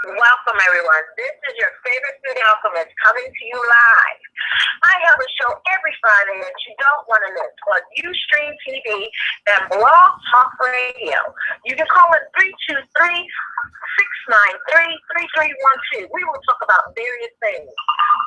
Welcome, everyone. This is your favorite food alchemist coming to you live. I have a show every Friday that you don't want to miss on Ustream TV and Blog Talk Radio. You can call it 323-693-3312. We will talk about various things,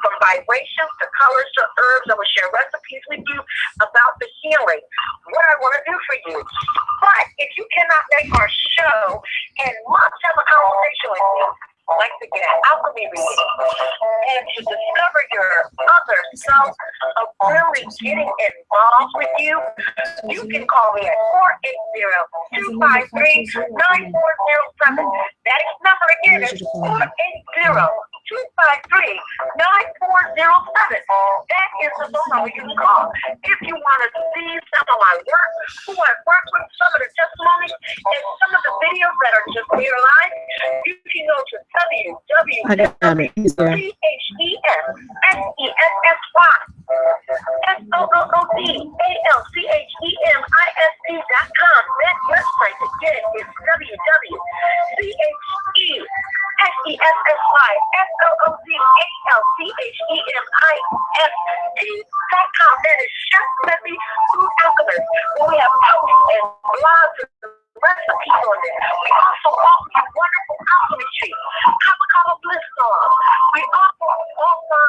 from vibrations to colors to herbs. I will share recipes with you about the healing, what I want to do for you. But if you cannot make our show and must have a conversation with me, like to get an alchemy reading and to discover your other self of really getting involved with you, you can call me at 480-253-9407. That number again is 480-253-9407. That is the phone number you can call. If you want to see some of my work, who I've worked with, some of the testimonies, and some of the videos that are just here live, you can go to www.CHEMSESSOODALCHEMIST.com. That website again is www.CHEMSESSOODALCHEMIST.com. That is Chef Leslie Food Alchemist, where we have posts and blogs and recipes on there. We also offer you wonderful alchemy treats, avocado bliss sauce. We also offer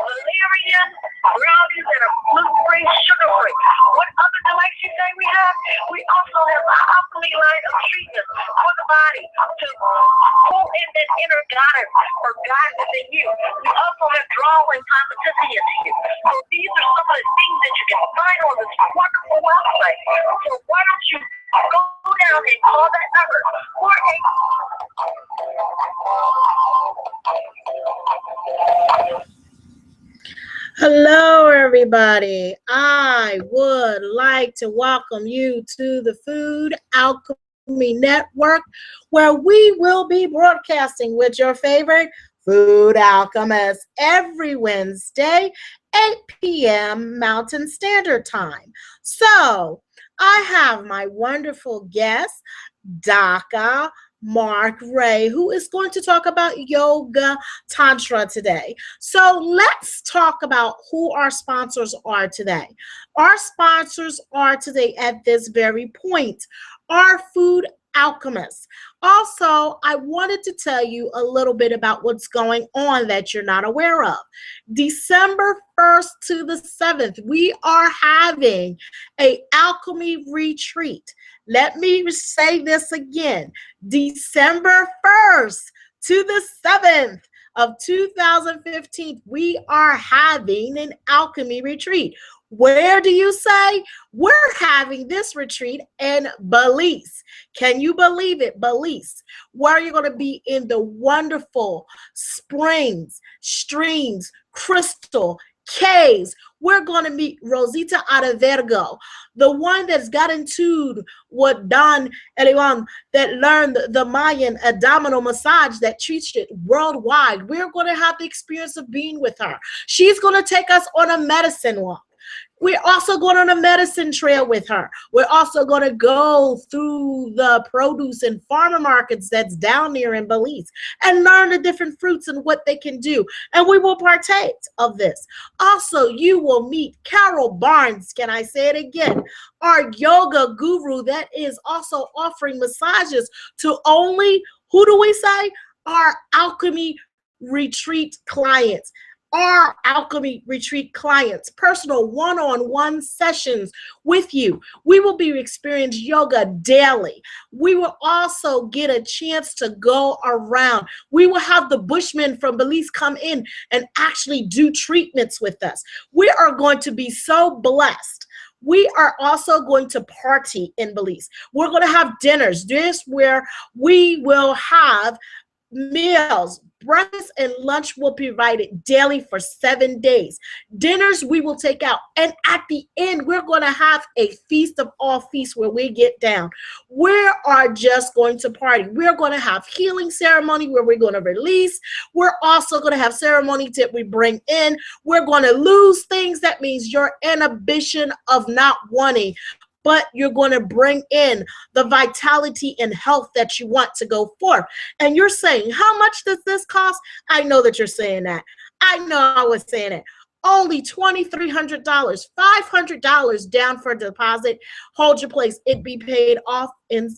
valerian brownies that are gluten-free, sugar-free. What other delights you say we have? We also have an alchemy line of treatments for the body to pull in that inner goddess or God within you. We also have drawing positivity into you. So these are some of the things that you can find on this wonderful website. So why don't you go down and call that number, 480. Hello, everybody. I would like to welcome you to the Food Alchemy Network, where we will be broadcasting with your favorite food alchemist every Wednesday, 8 p.m. Mountain Standard Time. So I have my wonderful guest, Daka Ray, who is going to talk about yoga tantra today. So let's talk about who our sponsors are today. Our sponsors are today at this very point, our food alchemists. Also, I wanted to tell you a little bit about what's going on that you're not aware of. December 1st to the 7th, we are having an alchemy retreat. Let me say this again. December 1st to the 7th of 2015, we are having an alchemy retreat. Where do you say? We're having this retreat in Belize. Can you believe it? Belize, where you're going to be in the wonderful springs, streams, crystal, caves. We're going to meet Rosita Aravergo, the one that's got into what Don Eliwan that learned the Mayan abdominal massage that teaches it worldwide. We're going to have the experience of being with her. She's going to take us on a medicine walk. We're also going on a medicine trail with her. We're also going to go through the produce and farmer markets that's down there in Belize and learn the different fruits and what they can do. And we will partake of this. Also, you will meet Carol Barnes. Can I say it again? Our yoga guru that is also offering massages to only, who do we say? Our alchemy retreat clients. Our alchemy retreat clients, personal one-on-one sessions with you. We will be experiencing yoga daily. We will also get a chance to go around. We will have the Bushmen from Belize come in and actually do treatments with us. We are going to be so blessed. We are also going to party in Belize. We're going to have dinners. This where we will have meals. Breakfast and lunch will be provided daily for 7 days. Dinners we will take out. And at the end, we're going to have a feast of all feasts where we get down. We are just going to party. We're going to have healing ceremony where we're going to release. We're also going to have ceremony that we bring in. We're going to lose things. That means your inhibition of not wanting but you're going to bring in the vitality and health that you want to go forth. And you're saying, how much does this cost? I know that you're saying that. I know I was saying it. Only $2,300, $500 down for deposit. Hold your place. It be paid off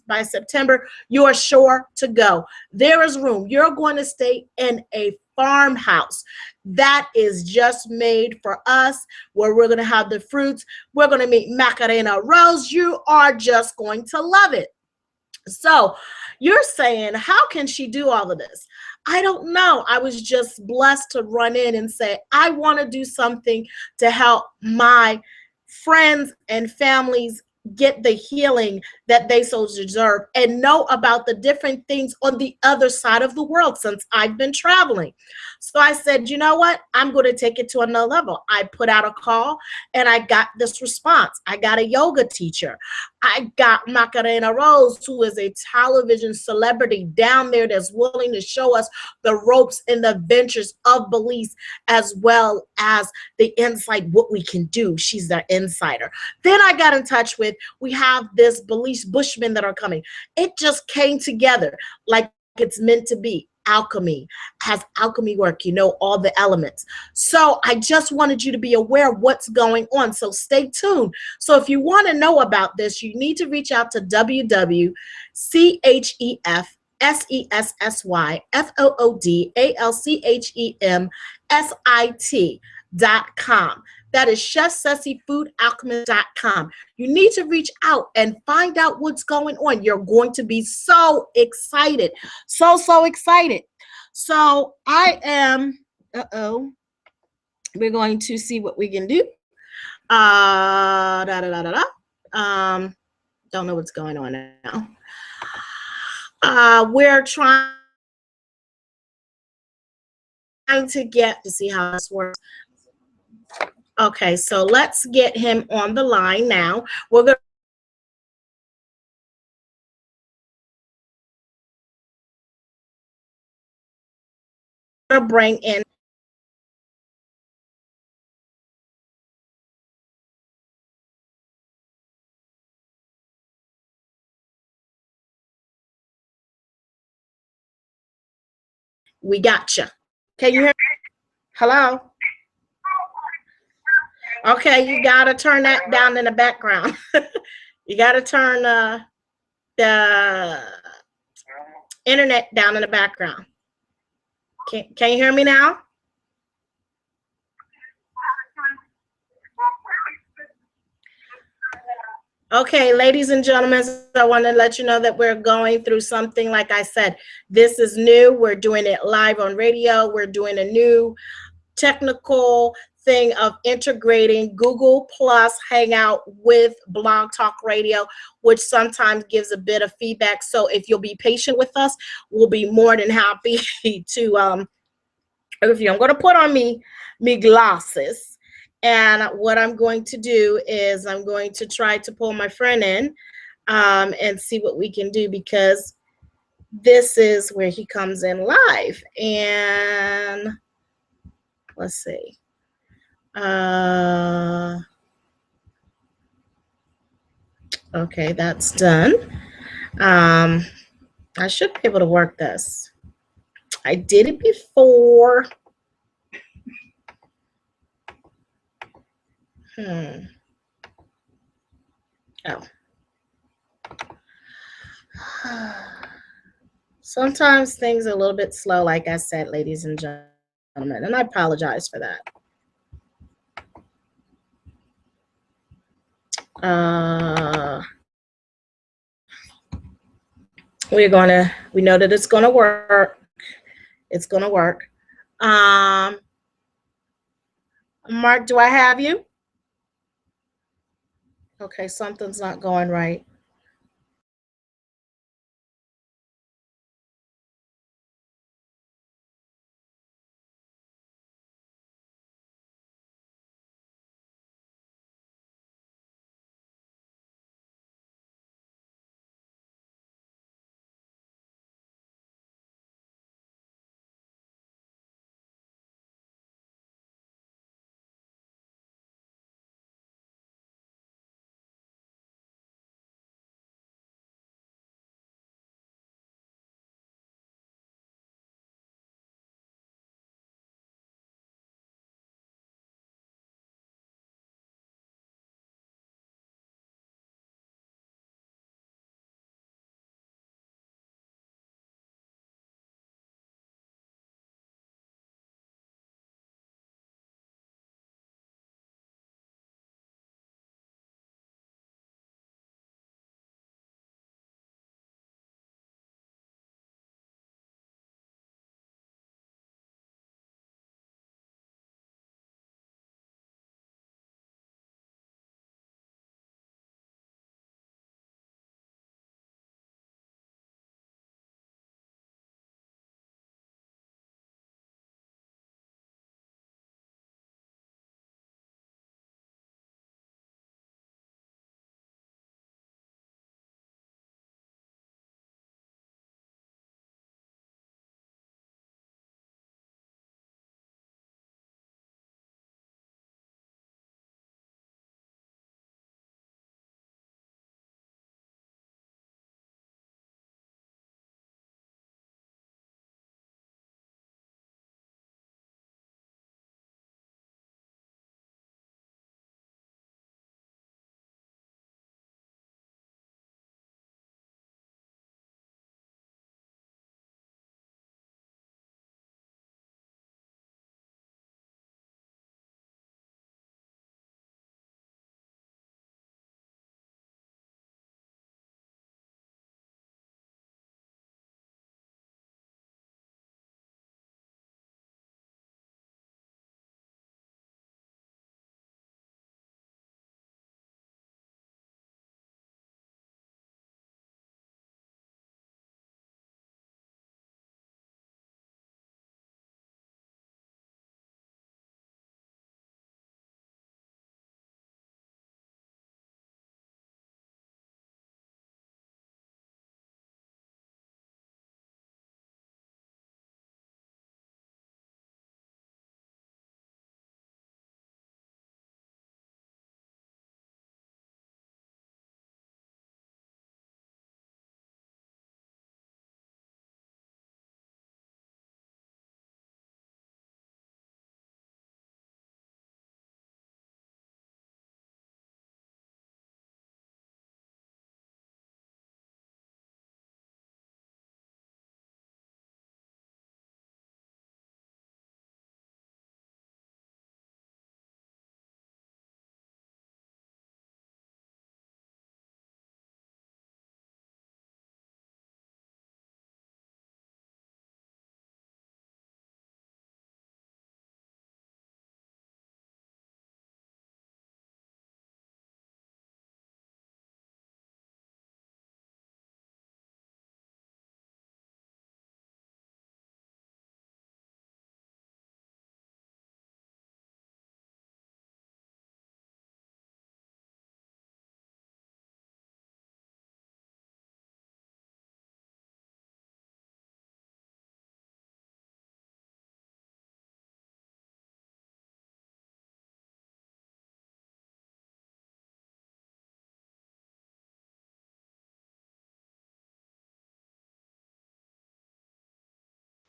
by September. You are sure to go. There is room. You're going to stay in a farmhouse that is just made for us, where we're going to have the fruits. We're going to meet Macarena Rose. You are just going to love it. So you're saying, how can she do all of this? I don't know. I was just blessed to run in and say, I want to do something to help my friends and families get the healing that they so deserve and know about the different things on the other side of the world since I've been traveling. So I said, you know what? I'm going to take it to another level. I put out a call and I got this response. I got a yoga teacher. I got Macarena Rose, who is a television celebrity down there that's willing to show us the ropes and the ventures of Belize, as well as the insight, what we can do. She's the insider. Then I got in touch with, we have this Belize Bushmen that are coming. It just came together like it's meant to be. Alchemy has alchemy work, you know, all the elements. So I just wanted you to be aware of what's going on. So stay tuned. So if you want to know about this, you need to reach out to www.chefsessfoodalchemist.com. That is chefsessyfoodalchemist.com. You need to reach out and find out what's going on. You're going to be so excited. So excited. So I am, we're going to see what we can do. Don't know what's going on now. We're trying to get to see how this works. Okay, so let's get him on the line now. We're going to bring in we got you. Can you hear me? Hello? Okay, you got to turn that down in the background. You got to turn the internet down in the background. Can you hear me now? Okay, ladies and gentlemen, I want to let you know that we're going through something. Like I said, this is new. We're doing it live on radio. We're doing a new technical thing of integrating Google Plus Hangout with Blog Talk Radio, which sometimes gives a bit of feedback. So if you'll be patient with us, we'll be more than happy to review. I'm going to put on me glasses. And what I'm going to do is I'm going to try to pull my friend in and see what we can do, because this is where he comes in live. And let's see. Okay, that's done. I should be able to work this. I did it before. Oh. Sometimes things are a little bit slow, like I said, ladies and gentlemen, and I apologize for that. We know that it's gonna work. It's gonna work. Mark, do I have you? Okay, something's not going right.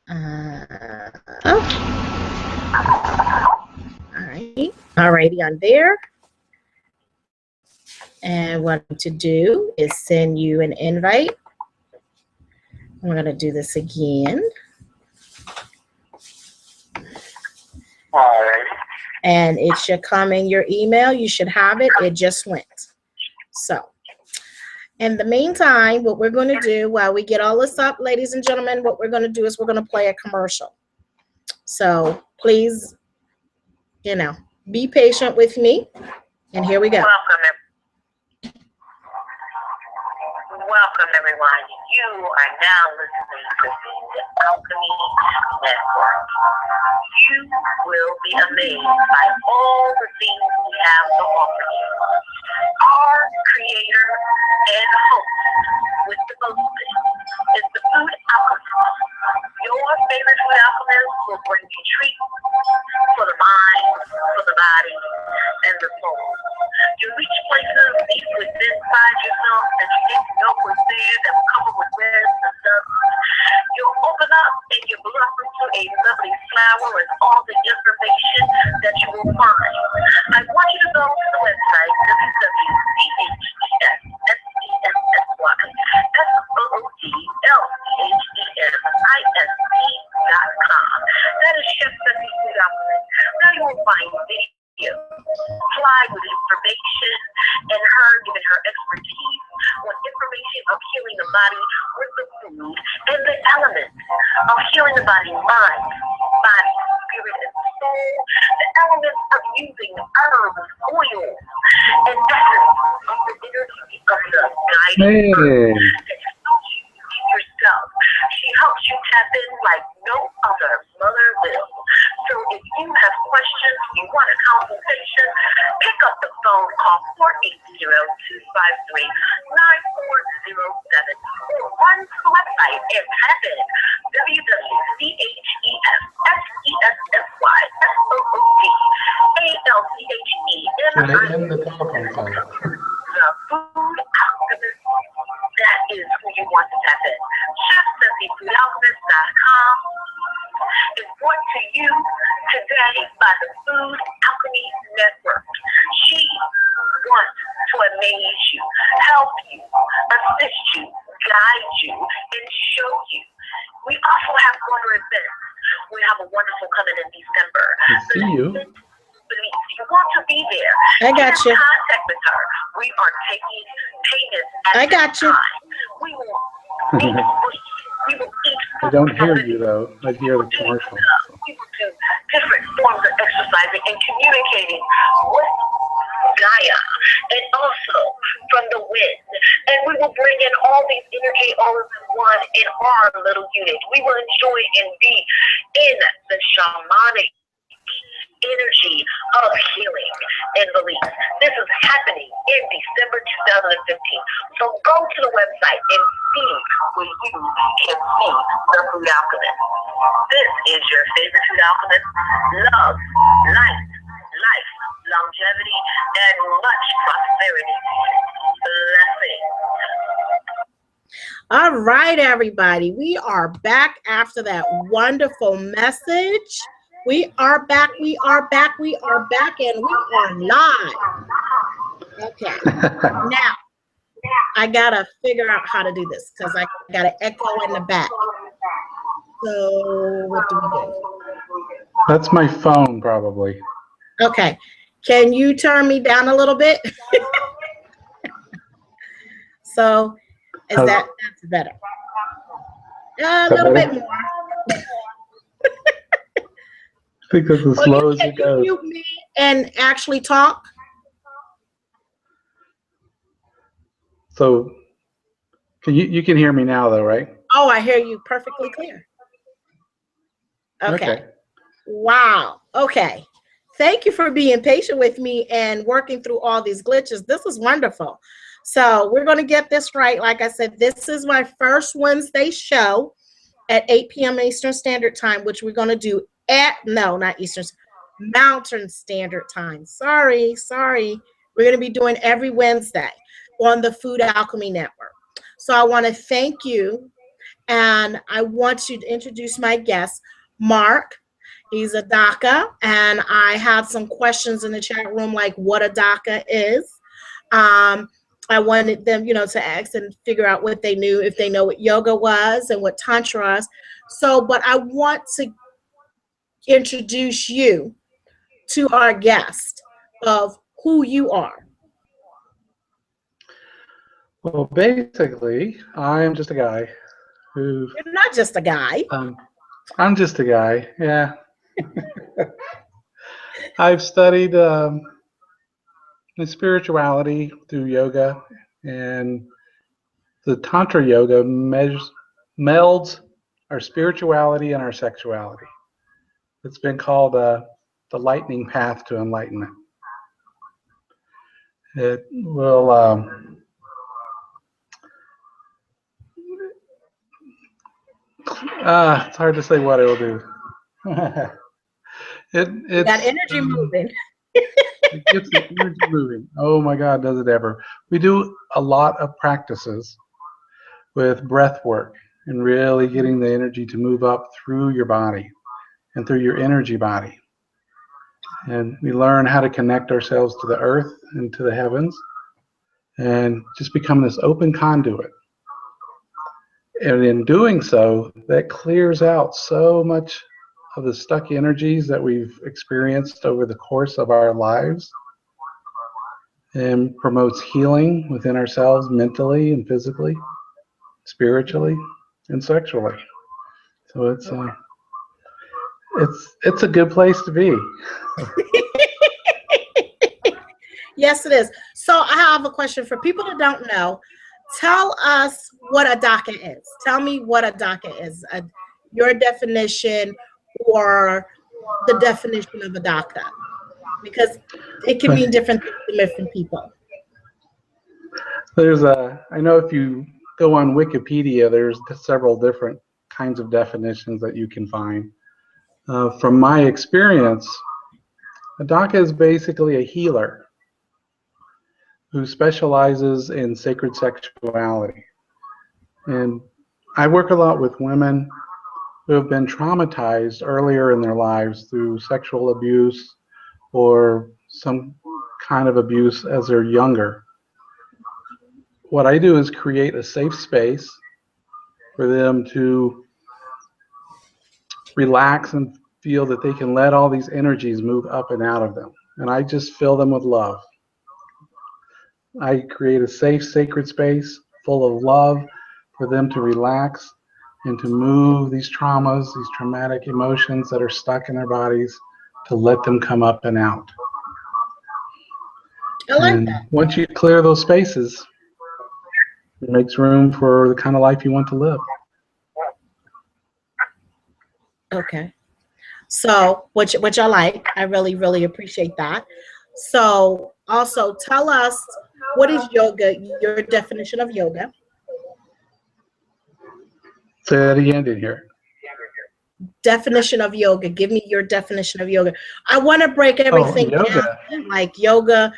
All right. Alrighty, on there. And what I'm to do is send you an invite. I'm going to do this again. Alright. And it should come in your email. You should have it. It just went. So, in the meantime, what we're going to do while we get all this up, ladies and gentlemen, what we're going to do is we're going to play a commercial. So, please, you know, be patient with me. And here we go. Welcome, everyone. You are now listening to the Alchemy Network. You will be amazed by all the things we have to offer you. Our creator and host with the most is the Food Alchemist. Your favorite food alchemist will bring you treats for the mind, for the body, and the soul. You reach places deep within inside yourself that you didn't know was there, that will cover with reds and dust. You'll open up and you blossom into a lovely flower with all the information that you will find. I want you to go to the website www.chefsesodlchemist.com. That is Chef Sesame Food Alchemist. Now you will find videos fly with information and her giving her expertise on information of healing the body with the food and the elements of healing the body, mind, body, spirit, and soul, the elements of using herbs, oils, and essence of the energy of the guiding earth that helps you in yourself. She helps you tap in like no other mother will. So if you have questions, you want a consultation, pick up the phone, call 480-253-9407, or run to the website and tap in Should I end the telephone call? The Food Alchemist, that is who you want to tap in. ChefSessyFoodAlchemist.com is brought to you today by the Food Alchemy Network. She wants to amaze you, help you, assist you, guide you, and show you. We also have other events. We have a wonderful coming in December. See you. You want to be there. I got you. Contact with her. We are taking payments at I got you. time. We will I don't hear you though. I hear the commercial. We will do different forms of exercising and communicating with Gaia and also from the wind. And we will bring in all these energy all in one in our little unit. We will enjoy and be in the shamanic energy of healing and belief. This is happening in December 2015. So go to the website and see where you can see the Food Alchemist. This is your favorite Food Alchemist. Love, light, life, longevity, and much prosperity. Blessings. All right, everybody. We are back after that wonderful message. We are back, we are back, we are back, and we are live. Okay. Now, I got to figure out how to do this because I got an echo in the back. So, what do we do? That's my phone, probably. Okay. Can you turn me down a little bit? So, that's better. A little bit more. Because as slow as it Can goes. you mute me and actually talk? So, you can hear me now, though, right? Oh, I hear you perfectly clear. Okay. Wow. Okay. Thank you for being patient with me and working through all these glitches. This is wonderful. So we're going to get this right. Like I said, this is my first Wednesday show at 8 p.m. Eastern Standard Time, which we're going to do not Eastern, Mountain Standard Time. Sorry. We're going to be doing every Wednesday on the Food Alchemy Network. So I want to thank you And I want to introduce my guest, Mark. He's a Daka, and I had some questions in the chat room, like what a Daka is. I wanted them, to ask and figure out what they knew, if they know what yoga was and what Tantra was. So, but I want to introduce you to our guest of who you are. Well, basically, I'm just a guy who. You're not just a guy. I'm just a guy, yeah. I've studied spirituality through yoga, and the Tantra yoga melds our spirituality and our sexuality. It's been called the lightning path to enlightenment. It will it's hard to say what it will do. It's got energy moving. It gets the energy moving. Oh my God, does it ever. We do a lot of practices with breath work and really getting the energy to move up through your body and through your energy body. And we learn how to connect ourselves to the earth and to the heavens and just become this open conduit. And in doing so, that clears out so much of the stuck energies that we've experienced over the course of our lives and promotes healing within ourselves mentally and physically, spiritually, and sexually. So it's a good place to be. Yes, it is. So I have a question for people that don't know. Tell us what a Daka is. Tell me what a Daka is. Your definition or the definition of a Daka, because it can mean different things to different people. I know if you go on Wikipedia, there's several different kinds of definitions that you can find. From my experience, a Daka is basically a healer who specializes in sacred sexuality. And I work a lot with women who have been traumatized earlier in their lives through sexual abuse or some kind of abuse as they're younger. What I do is create a safe space for them to relax and feel that they can let all these energies move up and out of them. And I just fill them with love. I create a safe, sacred space full of love for them to relax and to move these traumas, these traumatic emotions that are stuck in their bodies, to let them come up and out. I like that. Once you clear those spaces, it makes room for the kind of life you want to live. Okay. So, which I like. I really, really appreciate that. So, also tell us, what is yoga? Your definition of yoga. Say that again, didn't hear it. Definition of yoga. Give me your definition of yoga. I want to break everything down, like yoga,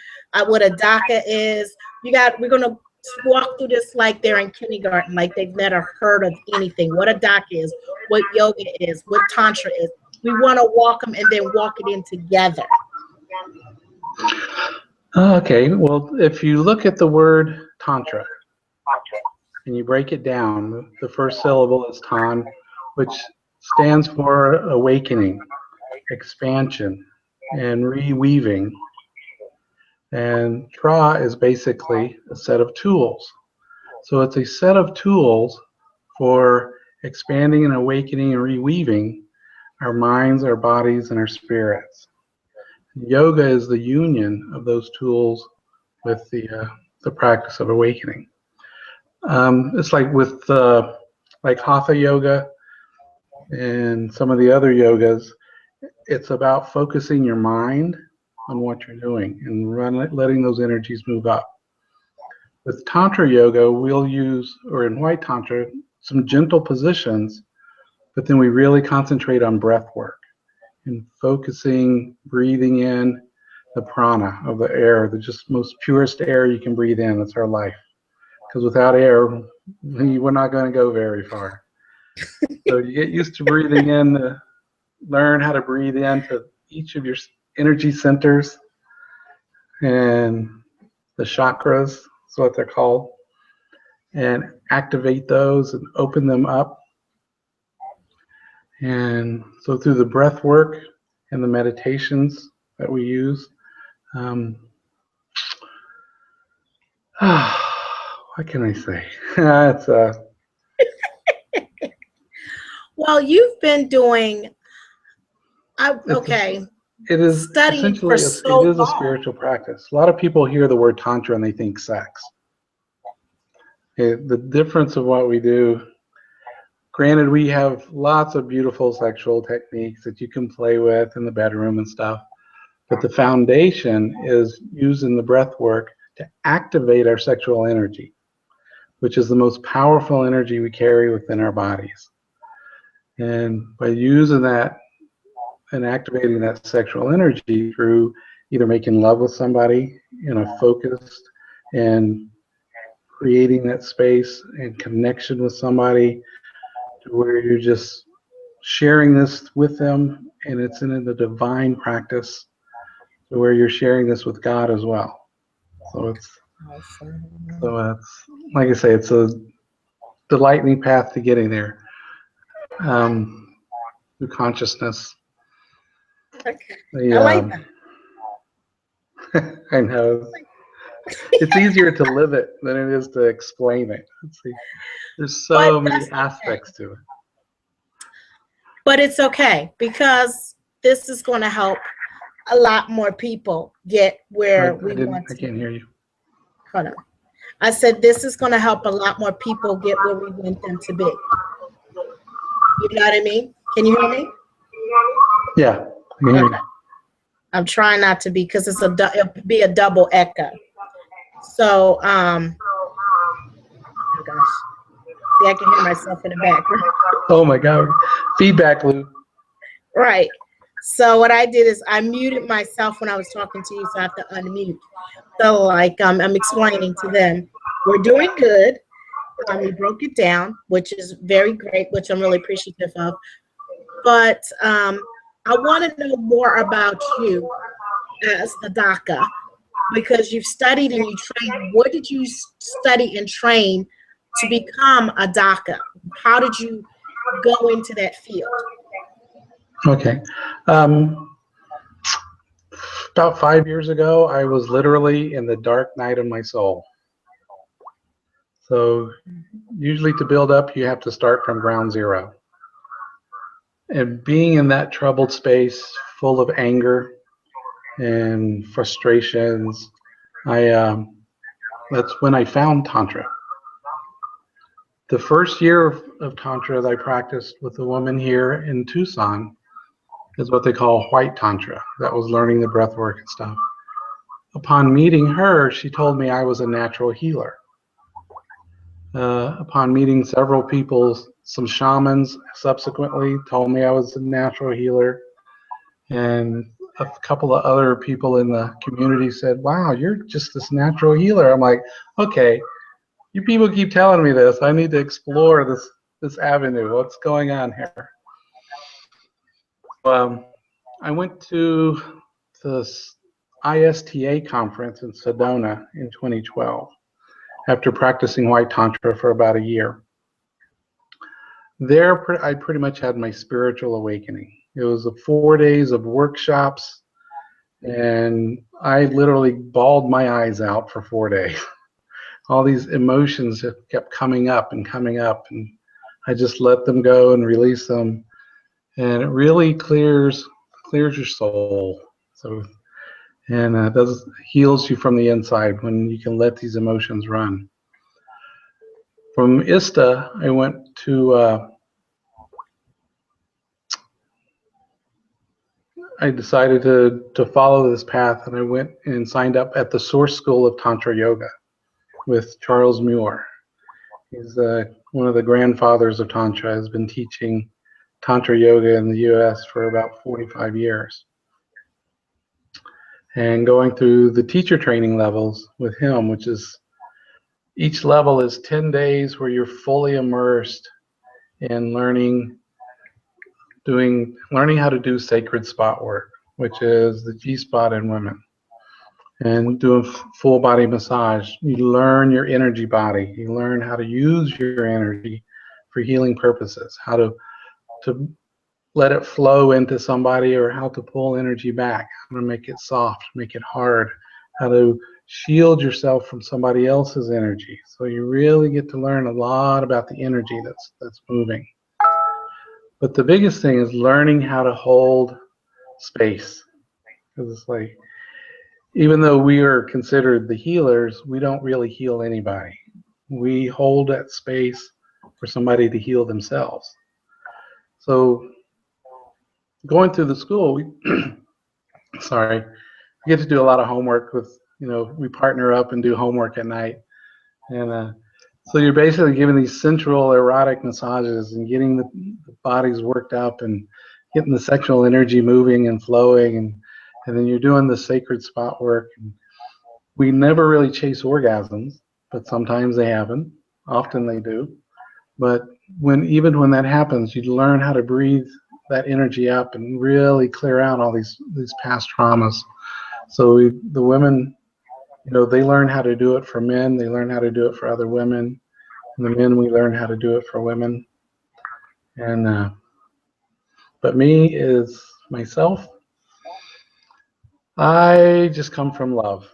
what a Daka is. We're gonna walk through this like they're in kindergarten, like they've never heard of anything. What a Daka is, what yoga is, what Tantra is. We want to walk them and then walk it in together. Okay, well, if you look at the word Tantra and you break it down, the first syllable is Tan, which stands for awakening, expansion, and reweaving. And Tra is basically a set of tools. So it's a set of tools for expanding and awakening and reweaving our minds, our bodies, and our spirits. Yoga is the union of those tools with the practice of awakening. It's like with like Hatha yoga and some of the other yogas, it's about focusing your mind on what you're doing and letting those energies move up. With Tantra yoga, we'll use, or in White Tantra, some gentle positions, but then we really concentrate on breath work and focusing, breathing in the prana of the air, the just most purest air you can breathe in. That's our life. Because without air, we're not going to go very far. So you get used to breathing in, learn how to breathe into each of your energy centers and the chakras, is what they're called, and activate those and open them up. And so through the breath work and the meditations that we use, what can I say? It's Well, you've been doing, okay, it is studying for essentially so it is a long. spiritual practice. A lot of people hear the word tantra and they think sex. The difference of what we do, granted, we have lots of beautiful sexual techniques that you can play with in the bedroom and stuff, but the foundation is using the breath work to activate our sexual energy, which is the most powerful energy we carry within our bodies. And by using that and activating that sexual energy through either making love with somebody in a focused and creating that space and connection with somebody to where you're just sharing this with them, and it's in the divine practice to where you're sharing this with God as well. So it's like I say, it's a delightful path to getting there through consciousness. Okay. I like that. I know. It's easier to live it than it is to explain it. There's so many aspects to it. But it's okay, because this is going to help a lot more people get where we want to. I can't hear you. Hold on. I said this is going to help a lot more people get where we want them to be. You know what I mean? Can you hear me? Yeah. I can hear you. I'm trying not to be, because it'll be a double echo. So, oh gosh. See, I can hear myself in the background. Oh my God. Feedback loop. Right. So what I did is I muted myself when I was talking to you, so I have to unmute. So like I'm explaining to them, we're doing good. We broke it down, which is very great, which I'm really appreciative of. But I want to know more about you as the Daka, because you've studied and you trained. What did you study and train to become a Daka? How did you go into that field? Okay. About 5 years ago, I was literally in the dark night of my soul. So usually to build up, you have to start from ground zero. And being in that troubled space, full of anger and frustrations, that's when I found Tantra. The first year of Tantra that I practiced with a woman here in Tucson is what they call white Tantra. That was learning the breath work and stuff. Upon meeting her, she told me I was a natural healer. Upon meeting several people, some shamans subsequently told me I was a natural healer. And a couple of other people in the community said, wow, you're just this natural healer. I'm like, okay, you people keep telling me this. I need to explore this avenue. What's going on here? I went to the ISTA conference in Sedona in 2012 after practicing white Tantra for about a year. There, I pretty much had my spiritual awakening. It was 4 days of workshops, and I literally bawled my eyes out for 4 days. All these emotions that kept coming up, and I just let them go and release them, and it really clears your soul. So, and heals you from the inside when you can let these emotions run. From ISTA, I went to I decided to follow this path, and I went and signed up at the Source School of Tantra Yoga with Charles Muir. He's one of the grandfathers of Tantra, has been teaching Tantra Yoga in the US for about 45 years. And going through the teacher training levels with him, which is, each level is 10 days where you're fully immersed in learning how to do sacred spot work, which is the G-spot in women, and doing full body massage. You learn your energy body. You learn how to use your energy for healing purposes, how to let it flow into somebody, or how to pull energy back, how to make it soft, make it hard, how to shield yourself from somebody else's energy. So you really get to learn a lot about the energy that's moving. But the biggest thing is learning how to hold space. Because it's like, even though we are considered the healers, we don't really heal anybody. We hold that space for somebody to heal themselves. So going through the school, we get to do a lot of homework with, we partner up and do homework at night. And so you're basically giving these central erotic massages and getting the bodies worked up and getting the sexual energy moving and flowing. And then you're doing the sacred spot work. And we never really chase orgasms, but sometimes they happen. Often they do. But even when that happens, you learn how to breathe that energy up and really clear out all these past traumas. So the women, they learn how to do it for men. They learn how to do it for other women. And the men, we learn how to do it for women. And but me is myself. I just come from love.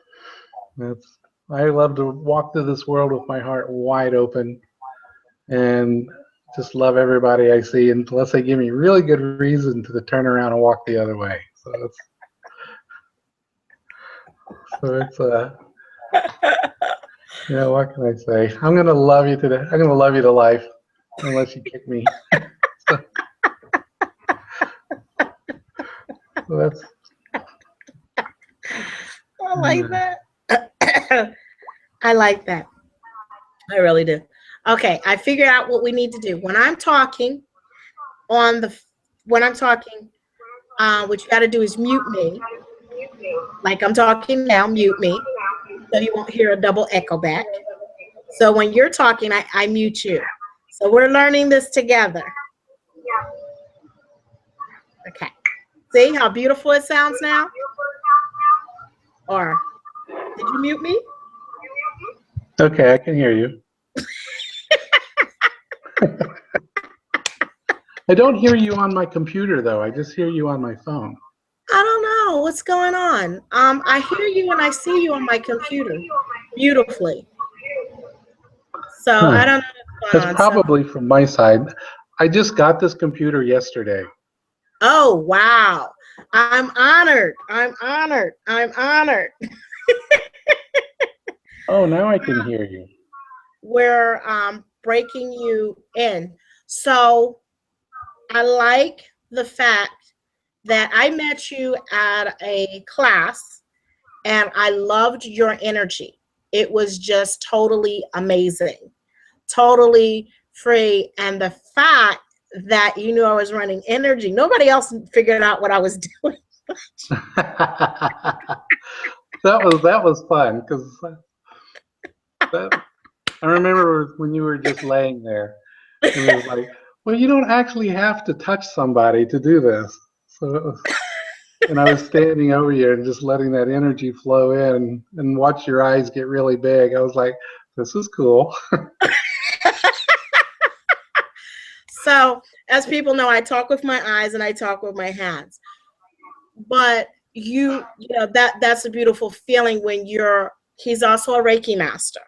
I love to walk through this world with my heart wide open and just love everybody I see, unless they give me really good reason to turn around and walk the other way. So it's what can I say? I'm gonna love you today. I'm gonna love you to life, unless you kick me. So that's. I like that. I like that. I really do. Okay, I figured out what we need to do. When I'm talking, what you got to do is mute me. Like I'm talking now, mute me, so you won't hear a double echo back. So when you're talking, I mute you. So we're learning this together. Okay. See how beautiful it sounds now? Or did you mute me? Okay, I can hear you. I don't hear you on my computer, though. I just hear you on my phone. I don't know what's going on. I hear you and I see you on my computer beautifully. So I don't know what's going on. That's probably from my side. I just got this computer yesterday. Oh, wow. I'm honored. I'm honored. I'm honored. Oh, now I can hear you. We're breaking you in. So I like the fact that I met you at a class and I loved your energy. It was just totally amazing, totally free. And the fact that you knew I was running energy, nobody else figured out what I was doing. That was fun, because I remember when you were just laying there, and it was like, well, you don't actually have to touch somebody to do this. So and I was standing over you and just letting that energy flow in and watch your eyes get really big. I was like, this is cool. So as people know, I talk with my eyes and I talk with my hands. But that's a beautiful feeling when he's also a Reiki master,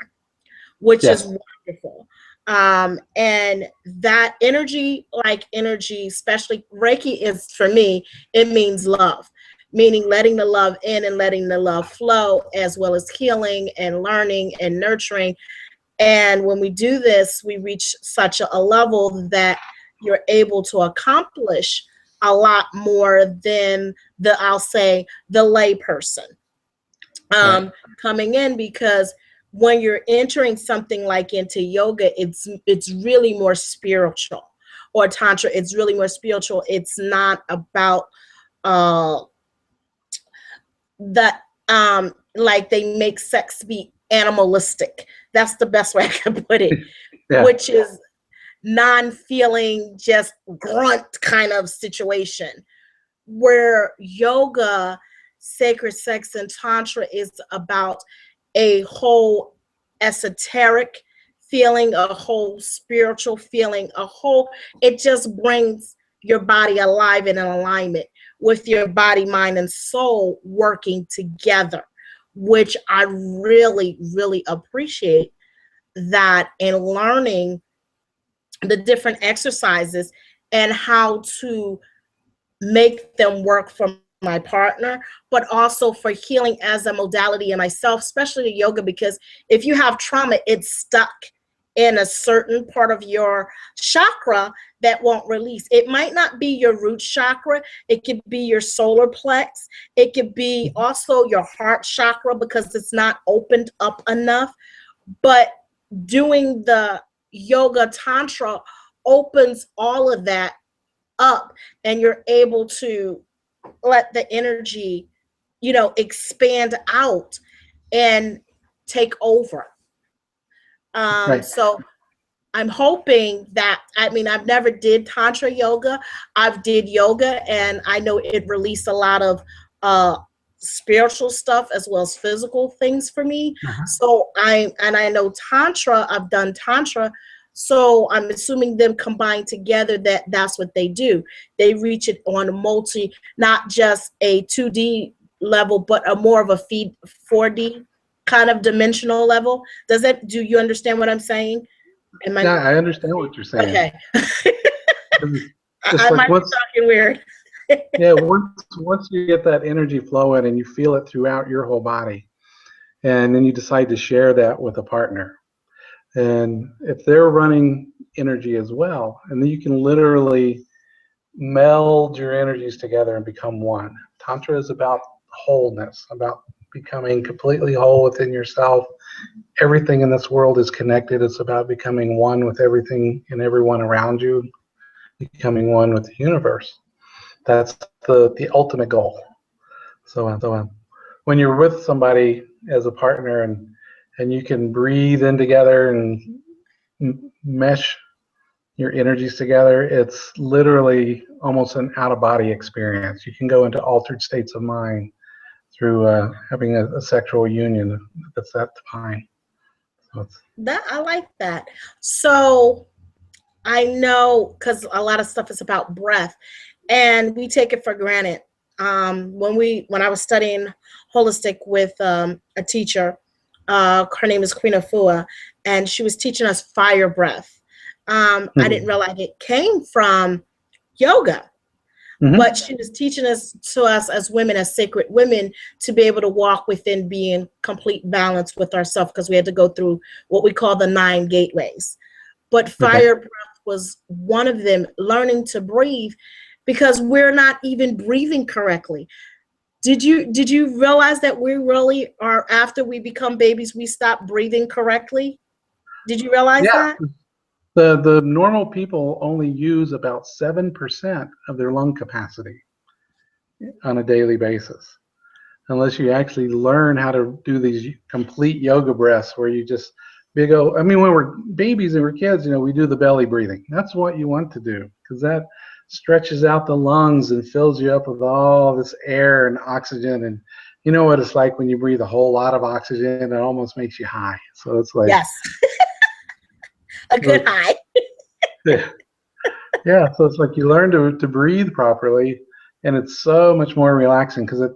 which Yes. is wonderful. And that energy, especially Reiki is, for me, it means love, meaning letting the love in and letting the love flow, as well as healing and learning and nurturing. And when we do this, we reach such a level that you're able to accomplish a lot more than I'll say the lay person coming in, because when you're entering something like into yoga, it's really more spiritual, or Tantra, it's really more spiritual. It's not about like they make sex be animalistic. That's the best way I can put it. Yeah. Which is non-feeling, just grunt kind of situation. Where yoga, sacred sex, and Tantra is about a whole esoteric feeling, a whole spiritual feeling, it just brings your body alive and in alignment with your body, mind, and soul working together, which I really, really appreciate that in learning the different exercises and how to make them work for my partner, but also for healing as a modality in myself, especially yoga, because if you have trauma, it's stuck in a certain part of your chakra that won't release. It might not be your root chakra. It could be your solar plex. It could be also your heart chakra because it's not opened up enough. But doing the yoga tantra opens all of that up, and you're able to let the energy, expand out and take over. Right. So I'm hoping that, I've never did Tantra yoga. I've did yoga, and I know it released a lot of spiritual stuff as well as physical things for me. So I know Tantra, I've done Tantra. So I'm assuming them combined together, that's what they do. They reach it on a not just a 2D level, but a more of a 4D kind of dimensional level. Do you understand what I'm saying? Yeah, I understand what you're saying. Okay. It's I like might be talking weird. yeah, once you get that energy flowing and you feel it throughout your whole body, and then you decide to share that with a partner. And if they're running energy as well, and then you can literally meld your energies together and become one. Tantra is about wholeness, about becoming completely whole within yourself. Everything in this world is connected. It's about becoming one with everything and everyone around you, becoming one with the universe. That's the ultimate goal. So when you're with somebody as a partner and you can breathe in together and mesh your energies together, it's literally almost an out-of-body experience. You can go into altered states of mind through having a sexual union that's that divine. So I like that. So I know, because a lot of stuff is about breath, and we take it for granted. When I was studying holistic with a teacher, her name is Queen Afua, and she was teaching us fire breath. I didn't realize it came from yoga, but she was teaching us as women, as sacred women, to be able to walk within being complete balance with ourselves, because we had to go through what we call the 9 gateways. But fire breath was one of them, learning to breathe, because we're not even breathing correctly. Did you realize that we really are, after we become babies, we stop breathing correctly? Did you realize that? The normal people only use about 7% of their lung capacity on a daily basis, unless you actually learn how to do these complete yoga breaths where you just when we're babies and we're kids, we do the belly breathing. That's what you want to do, because that stretches out the lungs and fills you up with all this air and oxygen. And you know what it's like when you breathe a whole lot of oxygen, it almost makes you high. So it's like, yes. A good high. Yeah, so it's like you learn to breathe properly, and it's so much more relaxing, because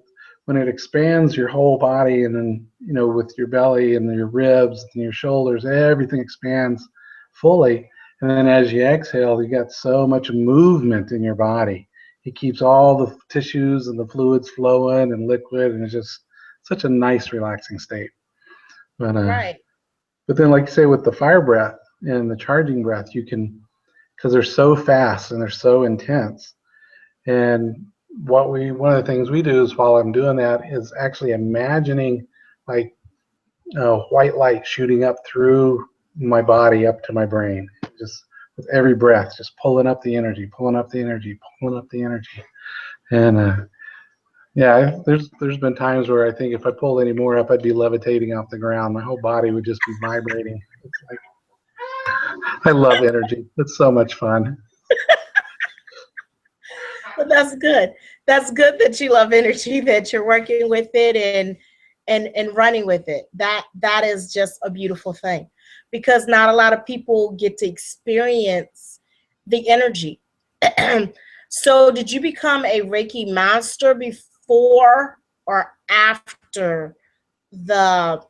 when it expands your whole body, and then with your belly and your ribs and your shoulders, everything expands fully. And then as you exhale, you got so much movement in your body. It keeps all the tissues and the fluids flowing and liquid, and it's just such a nice, relaxing state. But right. But then, like you say, with the fire breath and the charging breath, you can, because they're so fast and they're so intense. And one of the things we do is, while I'm doing that, is actually imagining like white light shooting up through my body up to my brain, just with every breath, just pulling up the energy, pulling up the energy, pulling up the energy. And there's been times where I think if I pulled any more up, I'd be levitating off the ground. My whole body would just be vibrating. It's like, I love energy. It's so much fun. But that's good. That's good that you love energy, that you're working with it and running with it. That is just a beautiful thing, because not a lot of people get to experience the energy. So did you become a Reiki master before or after the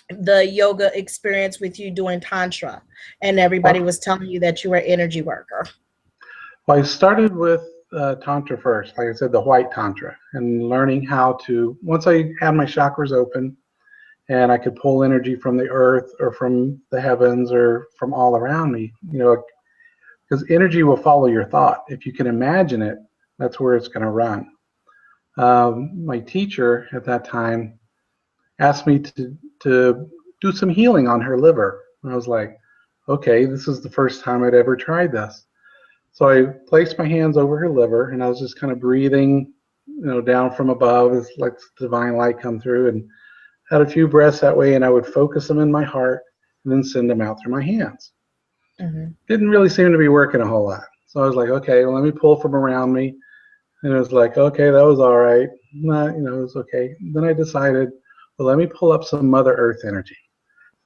yoga experience with you doing Tantra and everybody was telling you that you were an energy worker? Well, I started with Tantra first, like I said, the white Tantra, and learning how to, once I had my chakras open and I could pull energy from the earth or from the heavens or from all around me, because energy will follow your thought. If you can imagine it, that's where it's going to run. My teacher at that time asked me to do some healing on her liver. And I was like, okay, this is the first time I'd ever tried this. So I placed my hands over her liver, and I was just kind of breathing, down from above as like divine light come through, and had a few breaths that way, and I would focus them in my heart and then send them out through my hands. Didn't really seem to be working a whole lot. So I was like, okay, well, let me pull from around me. And it was like, okay, that was all right. It was okay. Then I decided, well, let me pull up some Mother Earth energy.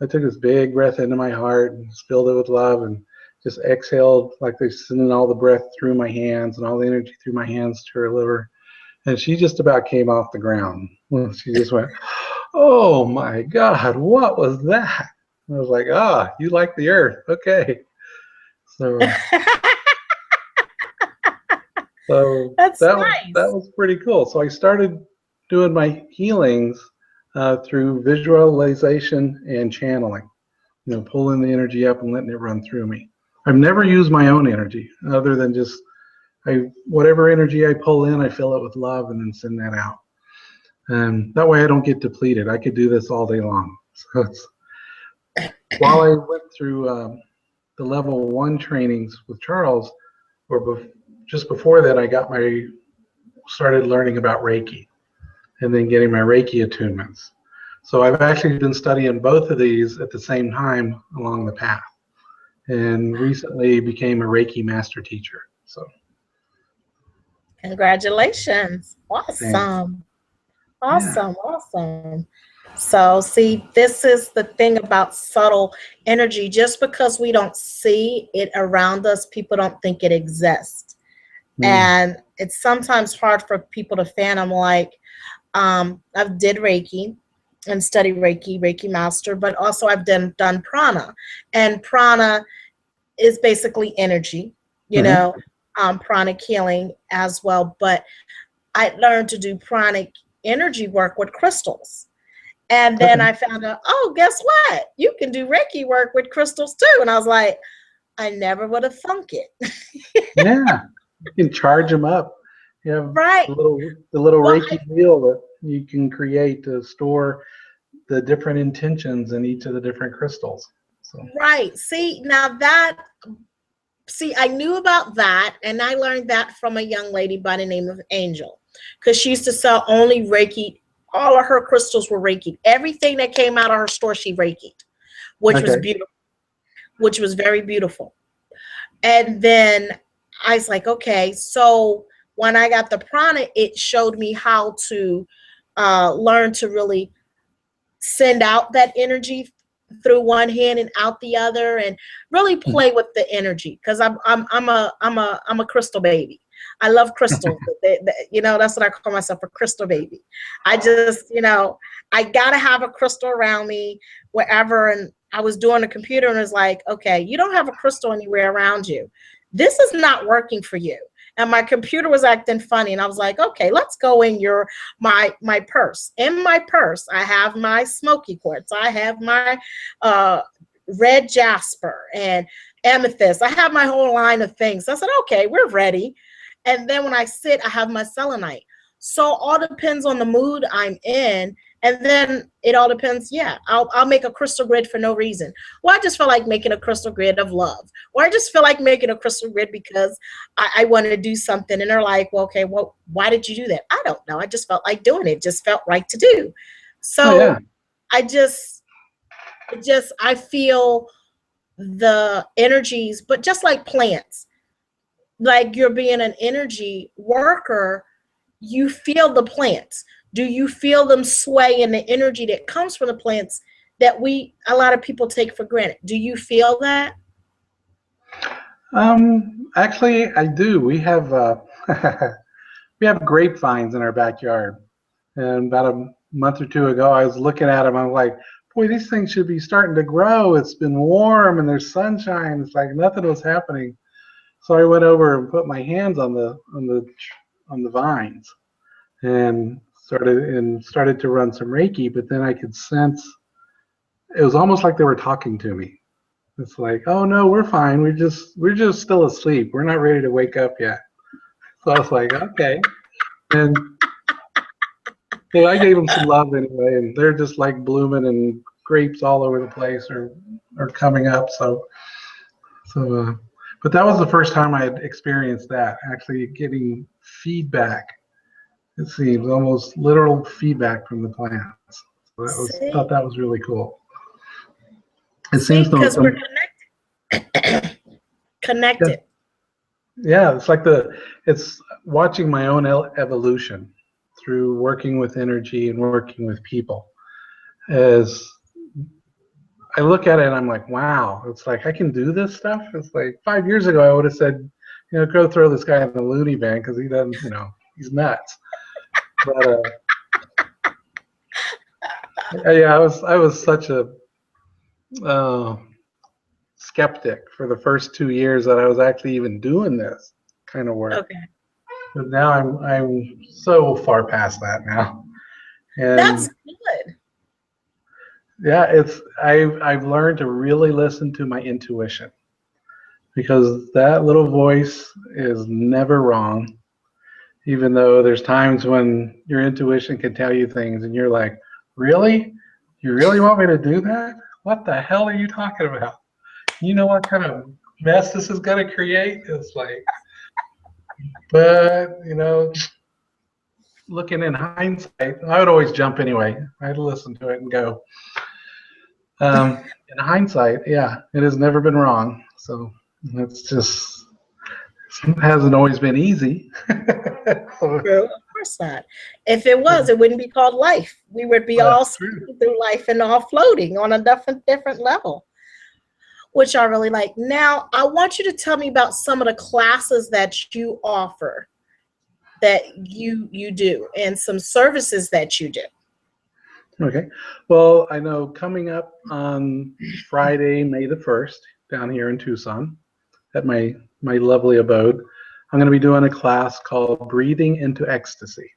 I took this big breath into my heart and filled it with love, and just exhaled like they're sending all the breath through my hands and all the energy through my hands to her liver. And she just about came off the ground. She just went, oh my God, what was that? And I was like, you like the earth. Okay. So, That's that nice. was pretty cool. So I started doing my healings through visualization and channeling, pulling the energy up and letting it run through me. I've never used my own energy other than just whatever energy I pull in, I fill it with love and then send that out. And that way I don't get depleted. I could do this all day long. So while I went through the level 1 trainings with Charles, or just before that, I started learning about Reiki and then getting my Reiki attunements. So I've actually been studying both of these at the same time along the path, and recently became a Reiki Master teacher. So congratulations. thanks. Awesome. Awesome. So see, this is the thing about subtle energy. Just because we don't see it around us, people don't think it exists. And it's sometimes hard for people to fathom. Like, I've did Reiki and studied Reiki Master, but also I've done prana. And prana is basically energy, pranic healing as well. But I learned to do pranic energy work with crystals. And then I found out, guess what? You can do Reiki work with crystals too. And I was like, I never would have thunk it. Yeah, you can charge them up. You have Right. the little Reiki wheel that you can create to store the different intentions in each of the different crystals. So. Right. See, I knew about that, and I learned that from a young lady by the name of Angel, because she used to sell only Reiki. All of her crystals were Reiki. Everything that came out of her store, she Reiki'd, which was beautiful, which was very beautiful. And then I was like, okay, so when I got the prana, it showed me how to learn to really send out that energy through one hand and out the other, and really play with the energy, because I'm a crystal baby. I love crystals. That's what I call myself, a crystal baby. I just, I gotta have a crystal around me wherever. And I was doing a computer, and it was like, okay, you don't have a crystal anywhere around you. This is not working for you. And my computer was acting funny, and I was like, okay, let's go in my purse. In my purse, I have my smoky quartz. I have my red jasper and amethyst. I have my whole line of things. So I said, okay, we're ready. And then when I sit, I have my selenite. So all depends on the mood I'm in. And then it all depends. Yeah, I'll make a crystal grid for no reason. Well, I just feel like making a crystal grid of love. Or I just feel like making a crystal grid because I want to do something. And they're like, well, okay, well, why did you do that? I don't know. I just felt like doing it. Just felt right to do. So I feel the energies, but just like plants, like you're being an energy worker, you feel the plants. Do you feel them sway in the energy that comes from the plants that a lot of people take for granted? Do you feel that? Actually, I do. We have we have grapevines in our backyard, and about a month or two ago, I was looking at them. I'm like, boy, these things should be starting to grow. It's been warm and there's sunshine. It's like nothing was happening. So I went over and put my hands on the vines and started to run some Reiki. But then I could sense it was almost like they were talking to me. It's like, oh no, we're fine. We're just still asleep. We're not ready to wake up yet. So I was like, okay. And so I gave them some love anyway, and they're just like blooming, and grapes all over the place are coming up. But that was the first time I had experienced that, actually getting feedback. It seems almost literal feedback from the plants. So thought that was really cool. It seems because we're connected. Connected. Yeah, it's watching my own evolution through working with energy and working with people. As I look at it and I'm like, wow, it's like I can do this stuff. It's like 5 years ago I would have said, go throw this guy in the loony bin because he doesn't, he's nuts. But yeah, I was such a skeptic for the first 2 years that I was actually even doing this kind of work. Okay. But now I'm so far past that now. And that's good. Yeah, I've learned to really listen to my intuition, because that little voice is never wrong, even though there's times when your intuition can tell you things and you're like, really? You really want me to do that? What the hell are you talking about? You know what kind of mess this is going to create? It's like, but, looking in hindsight, I would always jump anyway. I'd listen to it and go. In hindsight, yeah, it has never been wrong. So it hasn't always been easy. True, of course not. If it was, it wouldn't be called life. We would be all through life and all floating on a different level, which I really like. Now, I want you to tell me about some of the classes that you offer, that you do, and some services that you do. Okay. Well, I know coming up on Friday, May the 1st, down here in Tucson, at my lovely abode, I'm going to be doing a class called Breathing into Ecstasy.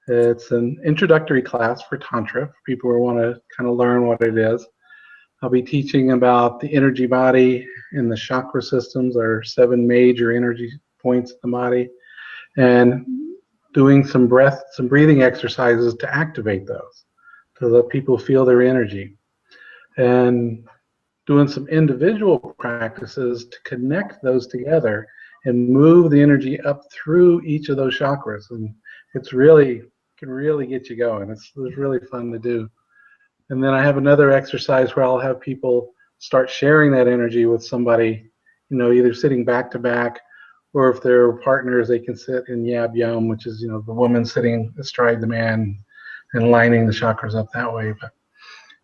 It's an introductory class for Tantra, for people who want to kind of learn what it is. I'll be teaching about the energy body and the chakra systems, our 7 major energy points in the body, and doing some breathing exercises to activate those, to let people feel their energy, and doing some individual practices to connect those together and move the energy up through each of those chakras. And can really get you going. It's really fun to do. And then I have another exercise where I'll have people start sharing that energy with somebody, either sitting back to back, or if they're partners, they can sit in yab yum, which is, the woman sitting astride the man and lining the chakras up that way.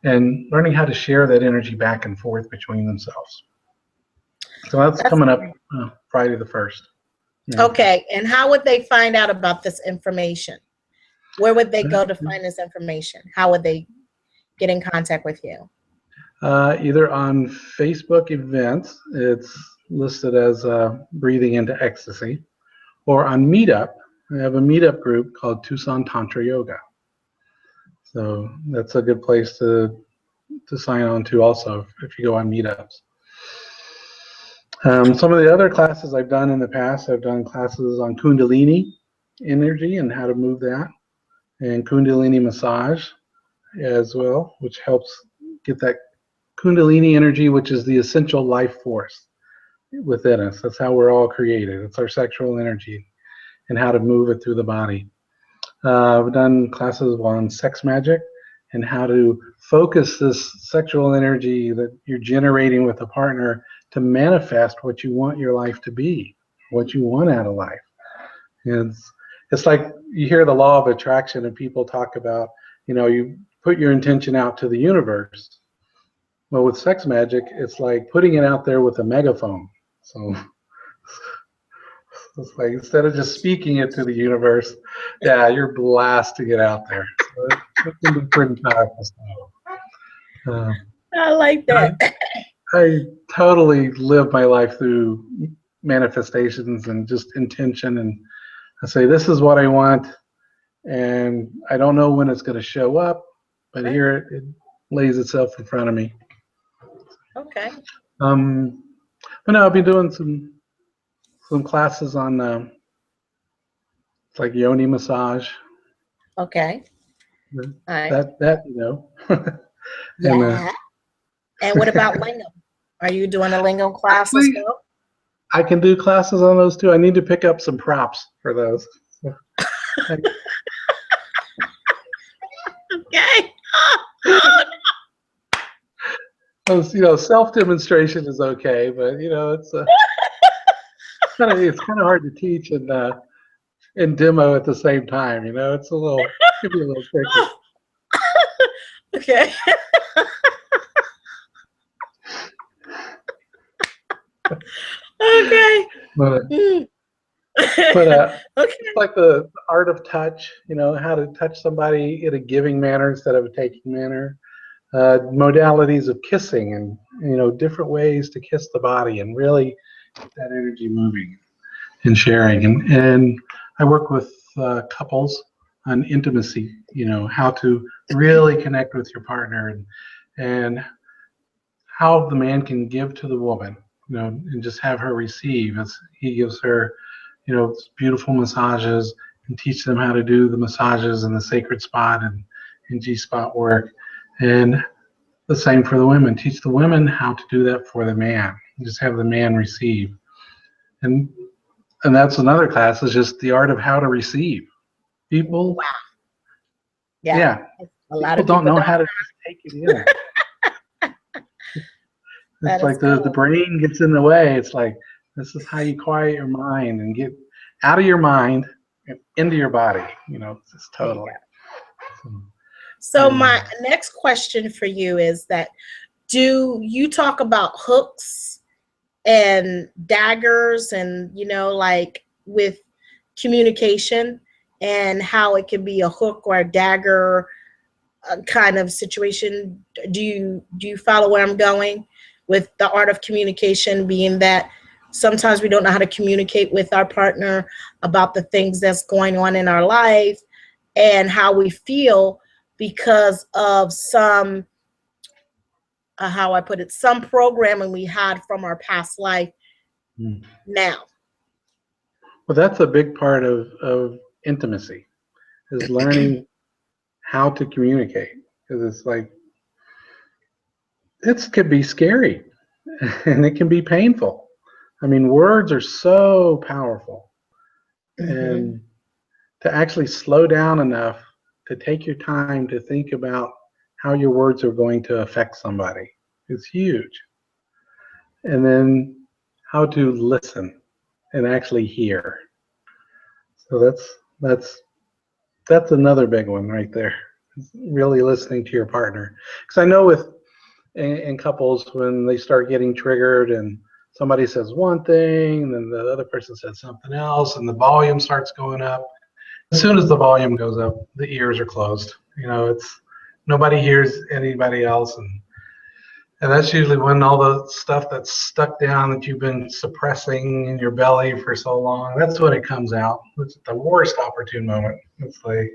And learning how to share that energy back and forth between themselves. So that's coming up Friday the 1st. Yeah. Okay, and how would they find out about this information? Where would they go to find this information? How would they get in contact with you? Either on Facebook events, it's listed as Breathing into Ecstasy, or on Meetup. I have a Meetup group called Tucson Tantra Yoga. So that's a good place to sign on to also if you go on Meetups. Some of the other classes I've done in the past, I've done classes on Kundalini energy and how to move that, and Kundalini massage as well, which helps get that Kundalini energy, which is the essential life force within us. That's how we're all created. It's our sexual energy and how to move it through the body. I've done classes on sex magic and how to focus this sexual energy that you're generating with a partner to manifest what you want your life to be, what you want out of life. And it's like you hear the law of attraction and people talk about, you put your intention out to the universe. Well, with sex magic, it's like putting it out there with a megaphone. So it's like instead of just speaking it to the universe, yeah, you're blasting it out there. So it can be pretty powerful stuff. I like that. I totally live my life through manifestations and just intention. And I say, this is what I want. And I don't know when it's going to show up, but here it lays itself in front of me. Okay. But no, I've been doing some classes on it's like yoni massage. Okay. All right. That and, Yeah. And what about lingam? Are you doing a lingam class as well? I can do classes on those too. I need to pick up some props for those. Okay. Self-demonstration is okay, but it's kind of hard to teach and demo at the same time. It can be a little tricky. Okay. Okay. But okay. it's like the art of touch. How to touch somebody in a giving manner instead of a taking manner. Modalities of kissing and different ways to kiss the body and really get that energy moving and sharing. And I work with couples on intimacy, how to really connect with your partner and how the man can give to the woman, and just have her receive as he gives her, beautiful massages and teach them how to do the massages in the sacred spot and G-spot work. And the same for the women. Teach the women how to do that for the man. Just have the man receive. And that's another class, is just the art of how to receive. People, wow. Yeah. A lot people of don't know how to just take it in. It's like the brain gets in the way. It's like, this is how you quiet your mind and get out of your mind and into your body. Just totally. So my next question for you is that, do you talk about hooks and daggers and, like with communication and how it can be a hook or a dagger kind of situation? Do you follow where I'm going with the art of communication, being that sometimes we don't know how to communicate with our partner about the things that's going on in our life and how we feel because of some, how I put it, some programming we had from our past life now. Well, that's a big part of intimacy, is learning how to communicate. Because it's like, it can be scary and it can be painful. I mean, words are so powerful. And to actually slow down enough to take your time to think about how your words are going to affect somebody is huge. And then how to listen and actually hear. So that's another big one right there. Really listening to your partner. Because I know in couples, when they start getting triggered and somebody says one thing and then the other person says something else and the volume starts going up. As soon as the volume goes up, the ears are closed. It's nobody hears anybody else, and that's usually when all the stuff that's stuck down that you've been suppressing in your belly for so long, that's when it comes out. It's the worst opportune moment. It's like,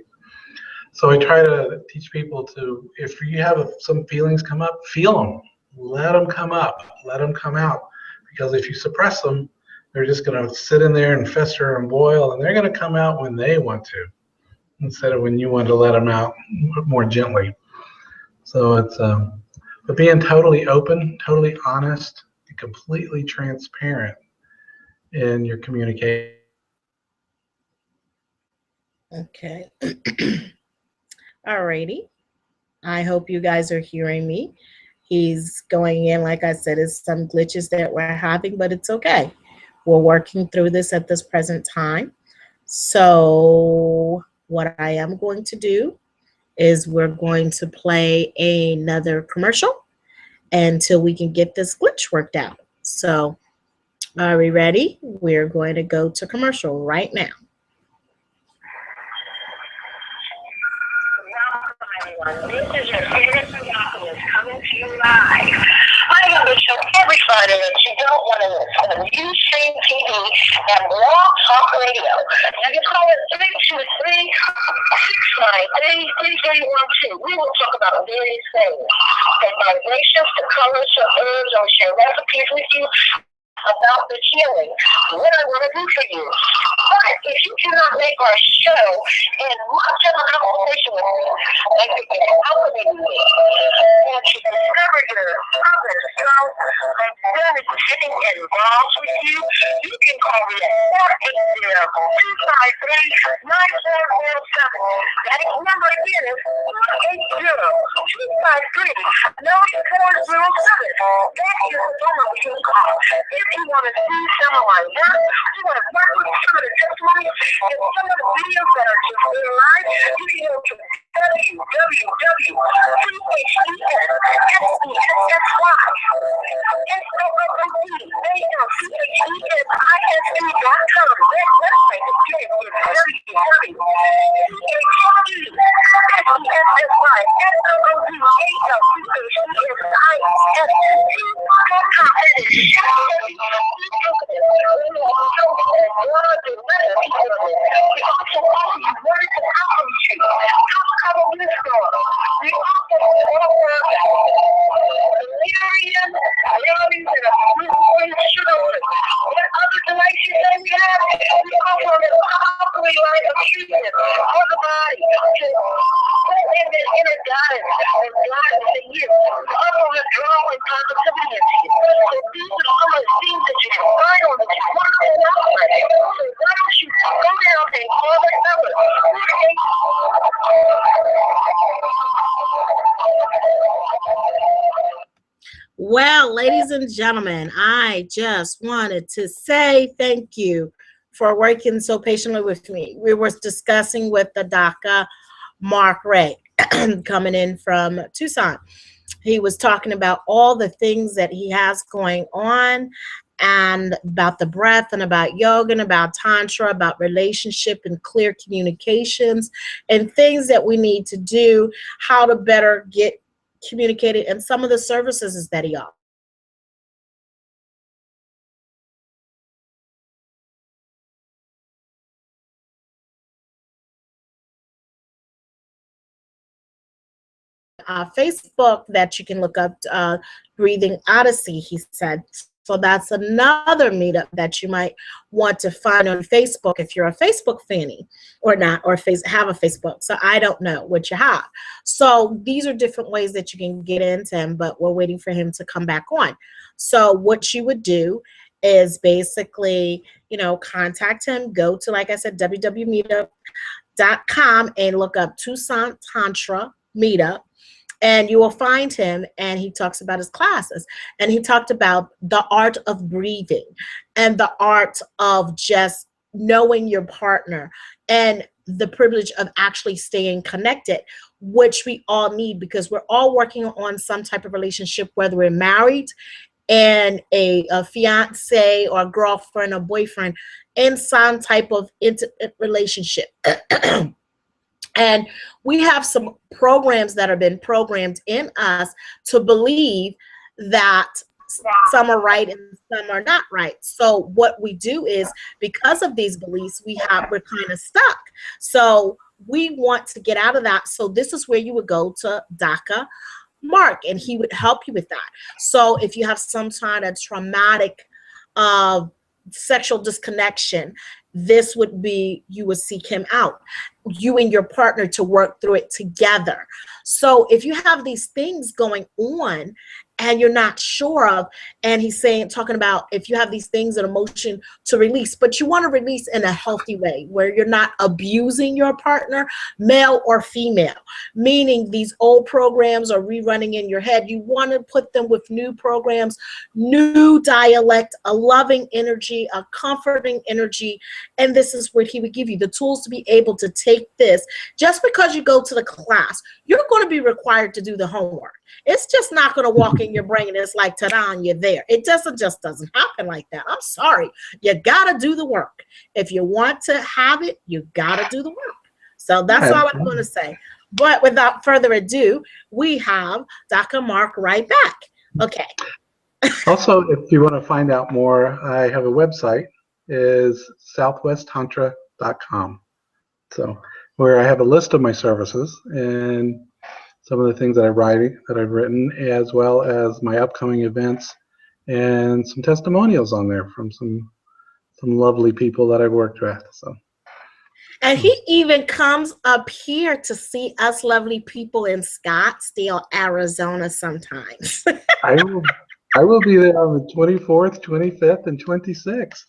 so I try to teach people to, if you have some feelings come up, feel them, let them come up, let them come out, because if you suppress them, they're just going to sit in there and fester and boil, and they're going to come out when they want to, instead of when you want to let them out more gently. So it's but being totally open, totally honest, and completely transparent in your communication. Okay. Alrighty. I hope you guys are hearing me. He's going in, like I said, it's some glitches that we're having, but it's okay. We're working through this at this present time. So what I am going to do is we're going to play another commercial until we can get this glitch worked out. So are we ready? We're going to go to commercial right now. This is your favorite monopolist coming to you live. I have a show every Friday that you don't want to miss on Ustream TV and Blog Talk Radio. You can call it 323-693-3312. We will talk about various things, from vibrations to colors to herbs. I'll share recipes with you about the healing, what I want to do for you. But if you cannot make our show and watch a conversation with me, like you can alchemy with me, and to discover your other self and really getting involved with you, you can call me at 480-253-9407. That number again is 480-253-9407. That is the number you can call. If you want to see some of my work, you want to work with some of the testimonies and some of the videos that are just in live, you can go to www.chesty.com. That website is Well, ladies and gentlemen, I just wanted to say thank you for working so patiently with me. We were discussing with the Daka Ray coming in from Tucson. He was talking about all the things that he has going on and about the breath and about yoga and about Tantra, about relationship and clear communications and things that we need to do, how to better get communicated, and some of the services that he offers. Facebook that you can look up, Breathing Odyssey, he said. So that's another meetup that you might want to find on Facebook if you're a Facebook fanny or not, or have a Facebook. So I don't know what you have. So these are different ways that you can get into him, but we're waiting for him to come back on. So what you would do is basically, contact him, go to, like I said, www.meetup.com and look up Tucson Tantra Meetup. And you will find him, and he talks about his classes. And he talked about the art of breathing and the art of just knowing your partner and the privilege of actually staying connected, which we all need because we're all working on some type of relationship, whether we're married and a fiance or a girlfriend or boyfriend, in some type of intimate relationship. And we have some programs that have been programmed in us to believe that some are right and some are not right. So what we do is, because of these beliefs, we're kind of stuck. So we want to get out of that. So this is where you would go to Daka Mark, and he would help you with that. So if you have some kind of traumatic sexual disconnection, this would be, you would seek him out, you and your partner, to work through it together. So if you have these things going on and you're not sure of. And he's talking about if you have these things and emotion to release, but you want to release in a healthy way where you're not abusing your partner, male or female, meaning these old programs are rerunning in your head. You want to put them with new programs, new dialect, a loving energy, a comforting energy. And this is what he would give you, the tools to be able to take this. Just because you go to the class, you're going to be required to do the homework. It's just not going to walk in your brain and it's like, ta-da, and you're there. It just doesn't happen like that. I'm sorry. You got to do the work. If you want to have it, you got to do the work. So that's all I'm going to say. But without further ado, we have Dr. Mark right back. Okay. Also, if you want to find out more, I have a website, is southwesttantra.com. So where I have a list of my services and some of the things that I've written, as well as my upcoming events and some testimonials on there from some lovely people that I've worked with. So. And he even comes up here to see us lovely people in Scottsdale, Arizona sometimes. I will be there on the 24th, 25th, and 26th.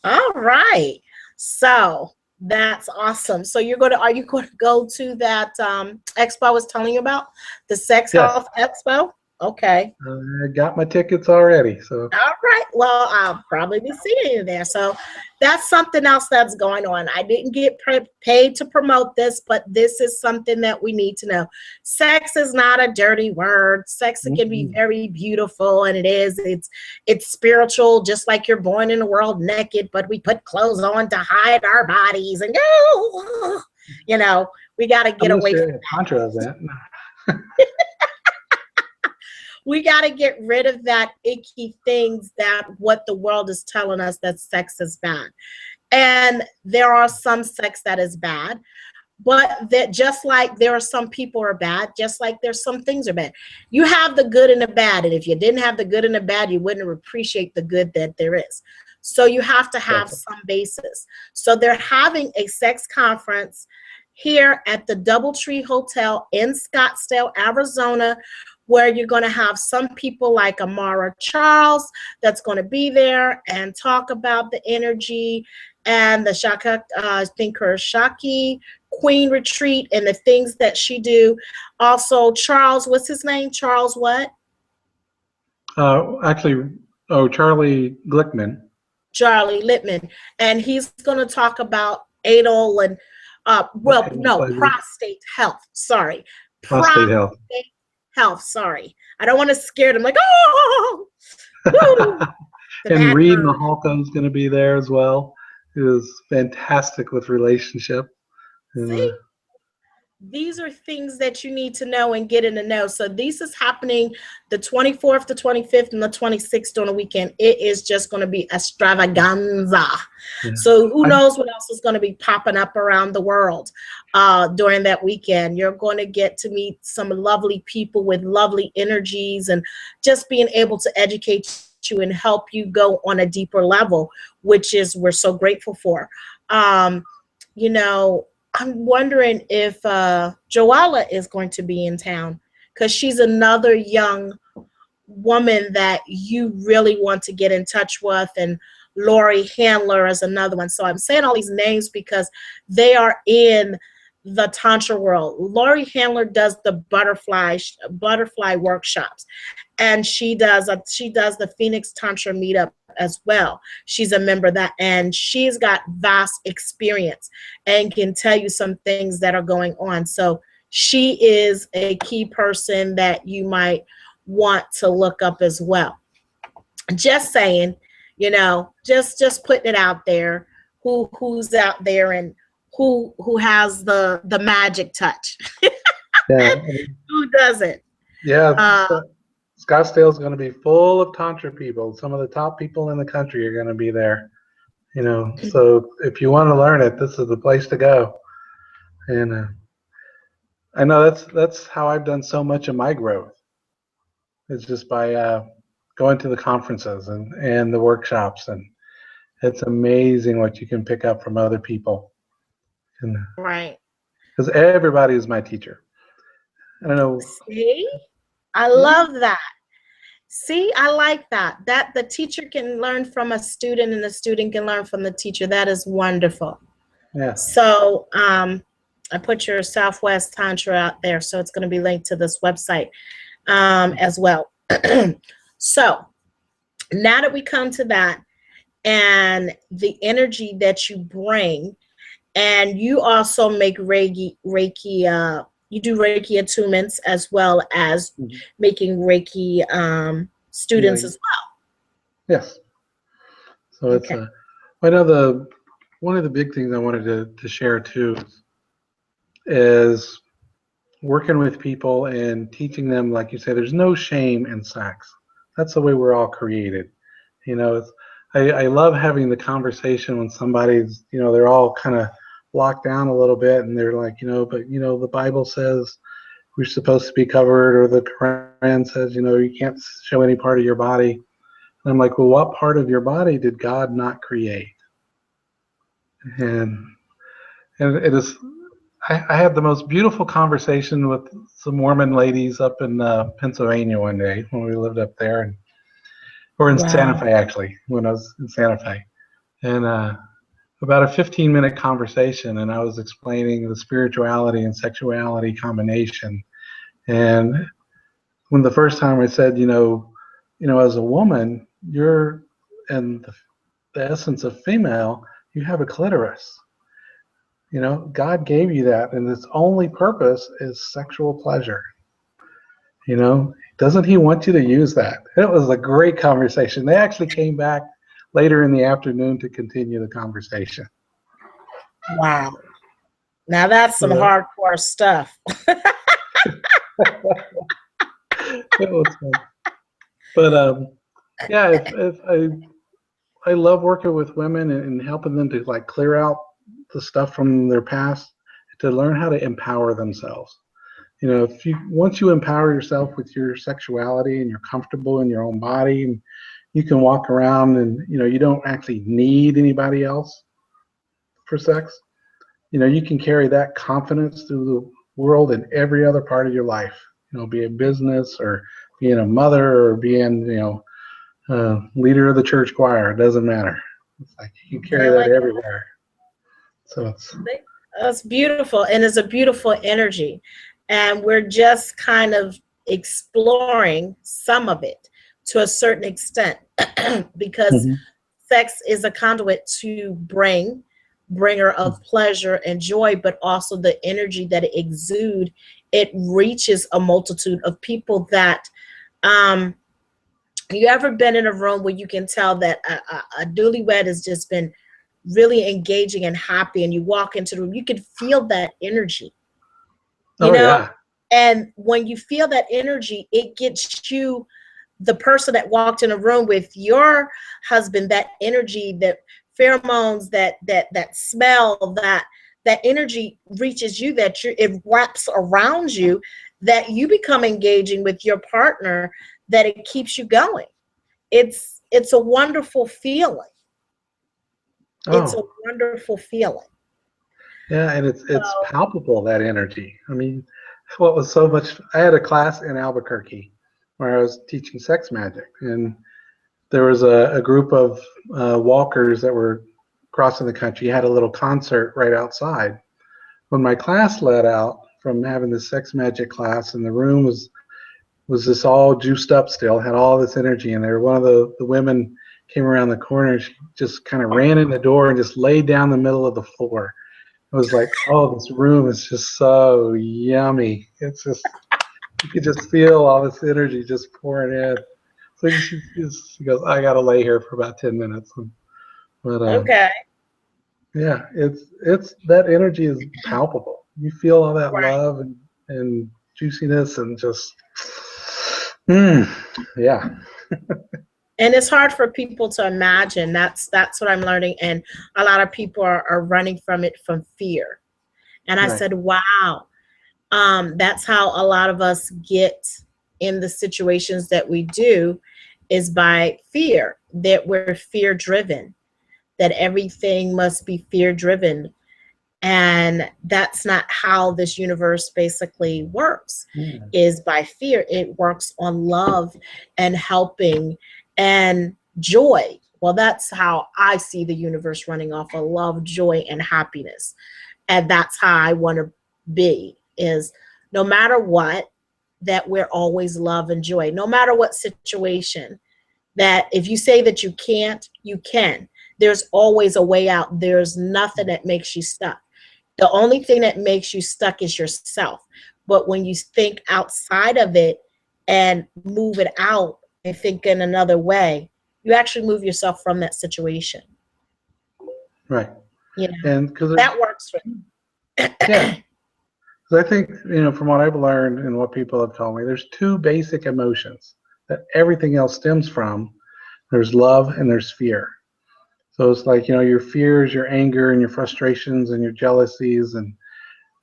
All right. So that's awesome. So are you going to go to that expo I was telling you about? The Sex Health Expo? Okay. I got my tickets already. So. All right. Well, I'll probably be seeing you there. So that's something else that's going on. I didn't get paid to promote this, but this is something that we need to know. Sex is not a dirty word. Sex can be very beautiful, and it is. It's spiritual, just like you're born in the world naked, but we put clothes on to hide our bodies, and you know, we got to get away from that. Tantra event. We got to get rid of that icky things that what the world is telling us that sex is bad. And there are some sex that is bad, but that just like there are some people are bad, just like there's some things are bad. You have the good and the bad. And if you didn't have the good and the bad, you wouldn't appreciate the good that there is. So you have to have some basis. So they're having a sex conference here at the DoubleTree Hotel in Scottsdale, Arizona, where you're going to have some people like Amara Charles that's going to be there and talk about the energy and the Shaka, I think her Shaki Queen Retreat and the things that she do. Also, Charles, what's his name? Charles what? Charlie Glickman. Charlie Littman. And he's going to talk about anal and, prostate health. Sorry. Prostate health. Sorry. I don't want to scare them like, oh! And Reed Mahalka is going to be there as well. He was fantastic with relationship. See? These are things that you need to know and get in the know. So this is happening the 24th, the 25th, and the 26th on the weekend. It is just going to be extravaganza. Yeah. So who knows what else is going to be popping up around the world during that weekend. You're going to get to meet some lovely people with lovely energies and just being able to educate you and help you go on a deeper level, which is we're so grateful for. You know, I'm wondering if Joala is going to be in town because she's another young woman that you really want to get in touch with, and Lori Handler is another one. So I'm saying all these names because they are in the Tantra world. Lori Handler does the butterfly workshops, and she does the Phoenix Tantra meetup as well. She's a member of that, and she's got vast experience and can tell you some things that are going on. So she is a key person that you might want to look up as well. Just saying, you know, just putting it out there, who's out there and who has the magic touch. Yeah. Who doesn't? Yeah. Scottsdale is going to be full of Tantra people. Some of the top people in the country are going to be there. You know, so if you want to learn it, this is the place to go. And I know that's how I've done so much of my growth. It's just by going to the conferences and the workshops, and it's amazing what you can pick up from other people. And, right. Because everybody is my teacher. I don't know. See? I love that. See, I like that. That the teacher can learn from a student and the student can learn from the teacher. That is wonderful. Yeah. So I put your Southwest Tantra out there, so it's going to be linked to this website as well. So now that we come to that and the energy that you bring, and you also make Reiki, you do Reiki attunements as well as making Reiki students as well. Yes. So it's I know one of the big things I wanted to share too is working with people and teaching them, like you said, there's no shame in sex. That's the way we're all created. You know, I love having the conversation when somebody's, you know, they're all kind of locked down a little bit and they're like, you know, but, you know, the Bible says we're supposed to be covered, or the Quran says, you know, you can't show any part of your body. And I'm like, well, what part of your body did God not create? And it is, I had the most beautiful conversation with some Mormon ladies up in Pennsylvania one day when we lived up there, or in Santa Fe, actually, when I was in Santa Fe. And about a 15-minute conversation, and I was explaining the spirituality and sexuality combination. And when the first time I said, you know, as a woman, you're, and the essence of female, you have a clitoris. You know, God gave you that, and its only purpose is sexual pleasure. You know, doesn't he want you to use that? It was a great conversation. They actually came back later in the afternoon to continue the conversation. Wow. Now that's some hardcore stuff. It was fun. But yeah, I love working with women and helping them to like clear out the stuff from their past, to learn how to empower themselves. You know, once you empower yourself with your sexuality and you're comfortable in your own body, and you can walk around and, you know, you don't actually need anybody else for sex. You know, you can carry that confidence through the world in every other part of your life. You know, be it business or being a mother or being, you know, leader of the church choir. It doesn't matter. It's like you can carry that everywhere. So that's beautiful, and it's a beautiful energy, and we're just kind of exploring some of it to a certain extent because sex is a conduit to bringer of pleasure and joy, but also the energy that it exudes. It reaches a multitude of people that you ever been in a room where you can tell that a newlywed has just been really engaging and happy, and you walk into the room, you can feel that energy, you know? Yeah. And when you feel that energy, it gets you, the person that walked in a room with your husband, that energy, that pheromones, that smell, that energy reaches you, that it wraps around you, that you become engaging with your partner, that it keeps you going. It's a wonderful feeling. It's a wonderful feeling. Yeah, and it's palpable, that energy. I mean, what was so much, I had a class in Albuquerque where I was teaching sex magic, and there was a group of walkers that were crossing the country. You had a little concert right outside. When my class let out from having this sex magic class, and the room was this all juiced up still, had all this energy in there. One of the women came around the corner, and she just kind of ran in the door and just laid down the middle of the floor. I was like, oh, this room is just so yummy. It's just, you could just feel all this energy just pouring in. So she goes, I got to lay here for about 10 minutes. But okay. Yeah, it's that energy is palpable. You feel all that love and juiciness and just, yeah. And it's hard for people to imagine. That's what I'm learning. And a lot of people are running from it from fear. And I said, wow, that's how a lot of us get in the situations that we do, is by fear, that we're fear driven, that everything must be fear driven. And that's not how this universe basically works, is by fear. It works on love and helping and joy. Well, that's how I see the universe running off of love, joy, and happiness. And that's how I want to be, is no matter what, that we're always love and joy. No matter what situation, that if you say that you can't, you can. There's always a way out. There's nothing that makes you stuck. The only thing that makes you stuck is yourself. But when you think outside of it and move it out and think in another way, you actually move yourself from that situation. Right. You know, and because that works for me. Yeah. Because I think, from what I've learned and what people have told me, there's two basic emotions that everything else stems from. There's love and there's fear. So it's like, your fears, your anger, and your frustrations, and your jealousies, and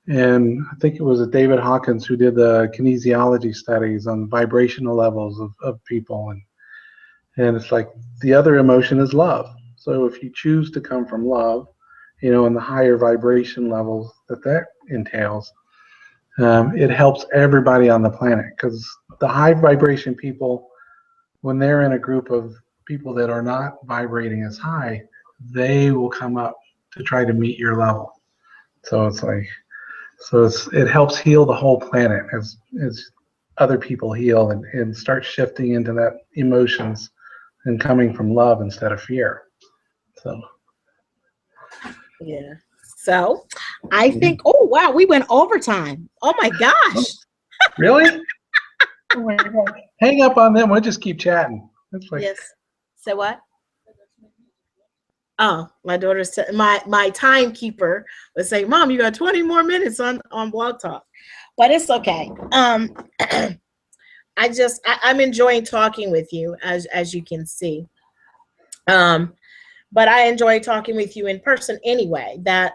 I think it was David Hawkins who did the kinesiology studies on vibrational levels of people, and it's like the other emotion is love. So if you choose to come from love, and the higher vibration levels that entails, it helps everybody on the planet, because the high vibration people, when they're in a group of people that are not vibrating as high, they will come up to try to meet your level. So it helps heal the whole planet as other people heal and start shifting into that emotions and coming from love instead of fear. So Yeah. So I think, oh wow, we went overtime. Oh my gosh. Really? Oh my God. Hang up on them. We'll just keep chatting. It's like, yes. So what? Oh, my daughter's my timekeeper was saying, "Mom, you got 20 more minutes on Blog Talk," but it's okay. I'm enjoying talking with you, as you can see. But I enjoy talking with you in person anyway. That's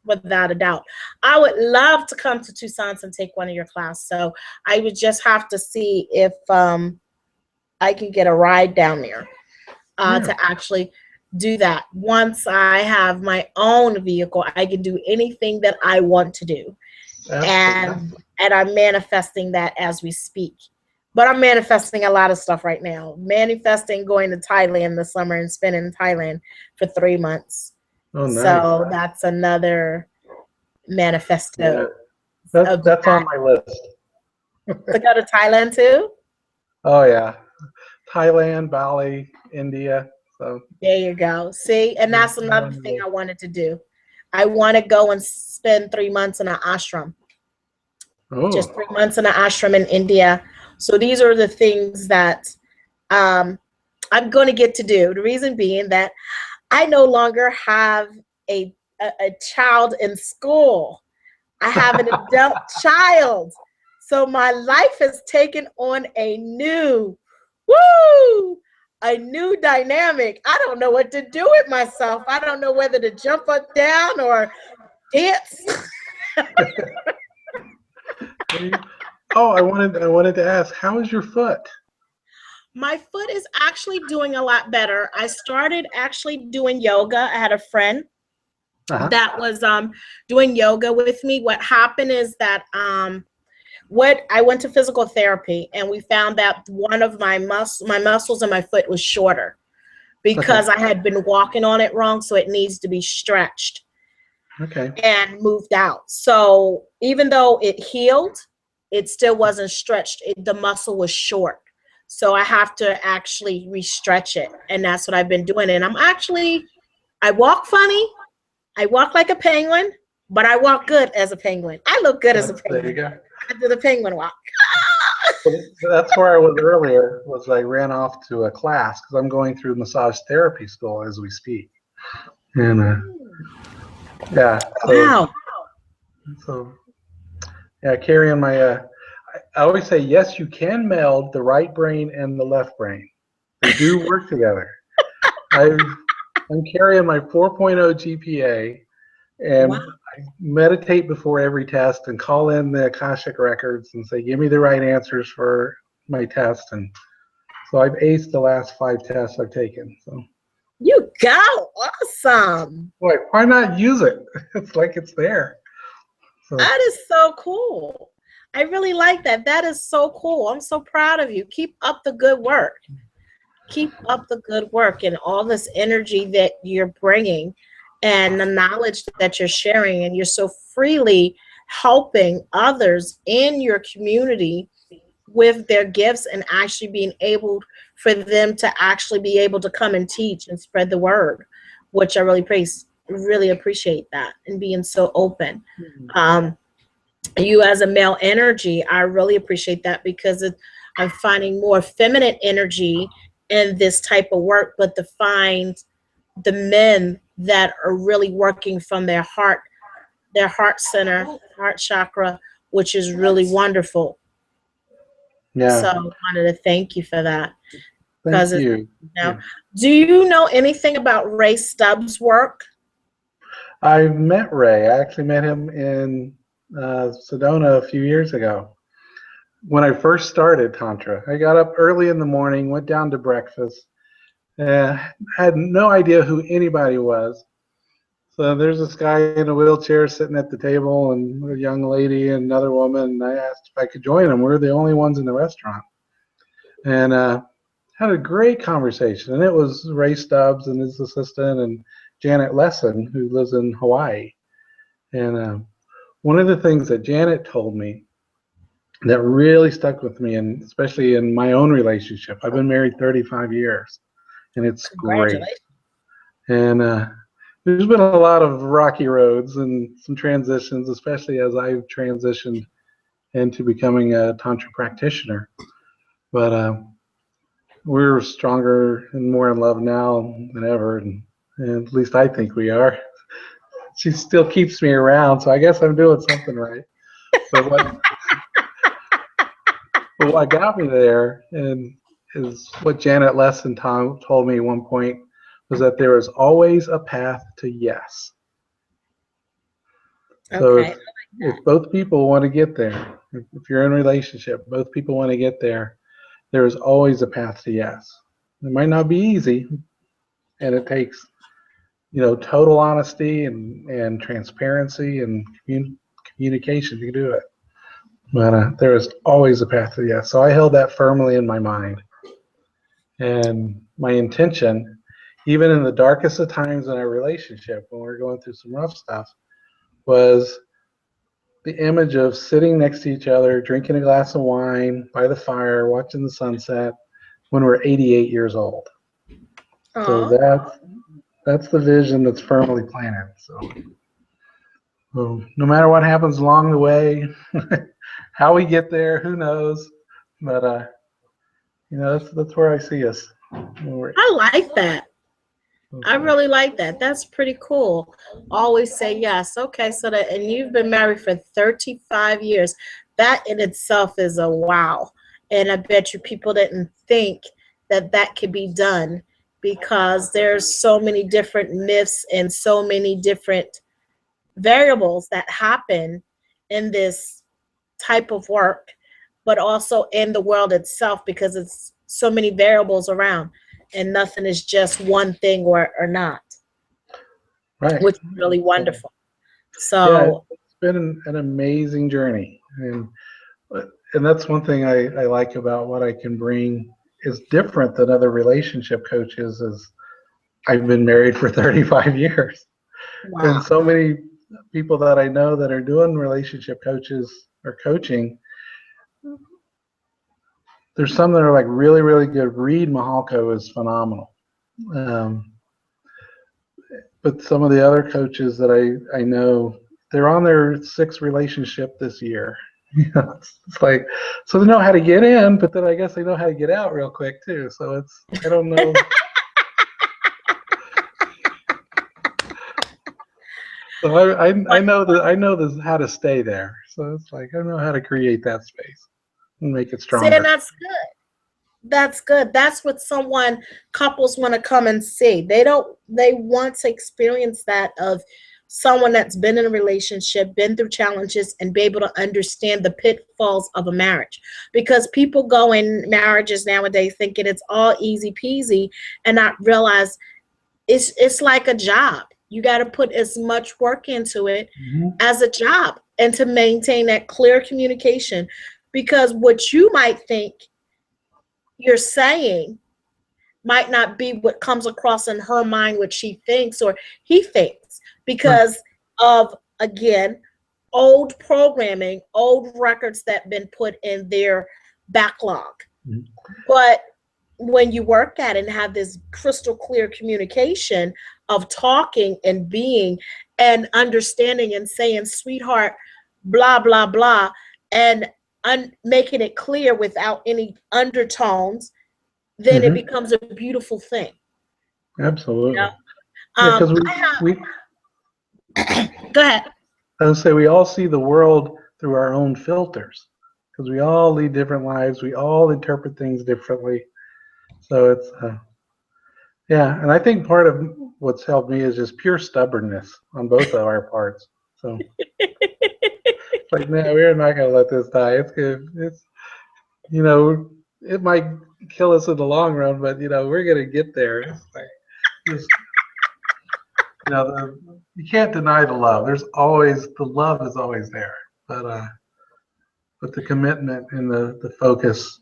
without a doubt. I would love to come to Tucson and take one of your classes. So I would just have to see if I can get a ride down there to actually do that. Once I have my own vehicle, I can do anything that I want to do. And I'm manifesting that as we speak. But I'm manifesting a lot of stuff right now. Manifesting going to Thailand this summer and spending in Thailand for 3 months. Oh, nice. So that's another manifesto. Yeah. That's on my list. To go to Thailand too? Oh yeah. Thailand, Bali, India. So there you go. See, and that's another thing I wanted to do. I want to go and spend 3 months in an ashram. Oh. Just 3 months in an ashram in India. So these are the things that I'm going to get to do. The reason being that I no longer have a child in school. I have an adult child. So my life has taken on a new dynamic. I don't know what to do with myself. I don't know whether to jump up, down, or dance. Oh, I wanted to ask, how is your foot? My foot is actually doing a lot better. I started actually doing yoga. I had a friend that was doing yoga with me. What happened is that I went to physical therapy, and we found that one of my muscles in my foot was shorter because I had been walking on it wrong, so it needs to be stretched and moved out. So even though it healed, it still wasn't stretched. The muscle was short. So I have to actually re-stretch it, and that's what I've been doing. And I walk funny. I walk like a penguin, but I walk good as a penguin. I look good as a penguin. There you go. I do the penguin walk. That's where I was earlier. I ran off to a class because I'm going through massage therapy school as we speak. And yeah. Wow. So yeah, carrying my. I always say, yes, you can meld the right brain and the left brain. They do work together. I'm carrying my 4.0 GPA, and I meditate before every test and call in the Akashic records and say, give me the right answers for my test. And so I've aced the last 5 tests I've taken. So you go. Awesome. Boy, why not use it? It's like it's there. So, That is so cool. I really like that. That is so cool. I'm so proud of you. Keep up the good work. Keep up the good work and all this energy that you're bringing and the knowledge that you're sharing, and you're so freely helping others in your community with their gifts and actually being able for them to actually be able to come and teach and spread the word, which I really appreciate that, and being so open. You as a male energy, I really appreciate that, because I'm finding more feminine energy in this type of work, but to find the men that are really working from their heart center, heart chakra, which is really wonderful. yeah. So I wanted to thank you for that. Thank you. Do you know anything about Ray Stubbs' work? I met Ray. I actually met him in Sedona a few years ago. When I first started Tantra, I got up early in the morning, went down to breakfast, had no idea who anybody was. So there's this guy in a wheelchair sitting at the table, and a young lady and another woman. And I asked if I could join them. We're the only ones in the restaurant. And had a great conversation. And it was Ray Stubbs and his assistant and Janet Lesson, who lives in Hawaii. And one of the things that Janet told me that really stuck with me, and especially in my own relationship, I've been married 35 years, and it's great. And there's been a lot of rocky roads and some transitions, especially as I've transitioned into becoming a Tantra practitioner. But we're stronger and more in love now than ever, and at least I think we are. She still keeps me around, so I guess I'm doing something right. But what got me there and is what Janet Lesson told me at one point, was that there is always a path to yes. Okay. So if both people want to get there, if you're in a relationship, both people want to get there, there is always a path to yes. It might not be easy, and it takes, total honesty and transparency and communication to do it. But there is always a path to yes. So I held that firmly in my mind. And my intention, even in the darkest of times in our relationship, when we were going through some rough stuff, was the image of sitting next to each other, drinking a glass of wine by the fire, watching the sunset when we're 88 years old. Aww. So that's the vision that's firmly planted. So no matter what happens along the way, how we get there, who knows? But that's where I see us. I like that. I really like that. That's pretty cool. Always say yes. Okay, and you've been married for 35 years. That in itself is a wow. And I bet you people didn't think that could be done, because there's so many different myths and so many different variables that happen in this type of work, but also in the world itself, because it's so many variables around, and nothing is just one thing or not. Right. Which is really wonderful. So yeah, it's been an amazing journey, and that's one thing I like about what I can bring is different than other relationship coaches. Is I've been married for 35 years. Wow. And so many people that I know that are doing relationship coaches or coaching, there's some that are like really, really good. Reed Mahalko is phenomenal. But some of the other coaches that I know, they're on their 6th relationship this year. It's like, so they know how to get in, but then I guess they know how to get out real quick too. So I don't know. So I know this how to stay there. So it's like I know how to create that space and make it stronger. See, and that's good. That's good. That's what couples want to come and see. They want to experience that of someone that's been in a relationship, been through challenges, and be able to understand the pitfalls of a marriage. Because people go in marriages nowadays thinking it's all easy peasy and not realize it's like a job. You got to put as much work into it as a job, and to maintain that clear communication, because what you might think you're saying might not be what comes across in her mind, what she thinks or he thinks, because of, again, old programming, old records that been put in their backlog. But when you work at it and have this crystal clear communication of talking and being and understanding and saying, sweetheart, blah, blah, blah, and making it clear without any undertones, then it becomes a beautiful thing. Absolutely. You know? Yeah, because we Go ahead. I would say we all see the world through our own filters, because we all lead different lives. We all interpret things differently. So it's, yeah. And I think part of what's helped me is just pure stubbornness on both of our parts. So it's like, no, we're not going to let this die. It's good. It's, you know, it might kill us in the long run, but, you know, we're going to get there. It's like, just, you know, you can't deny the love. There's always, the love is always there. But the commitment and the focus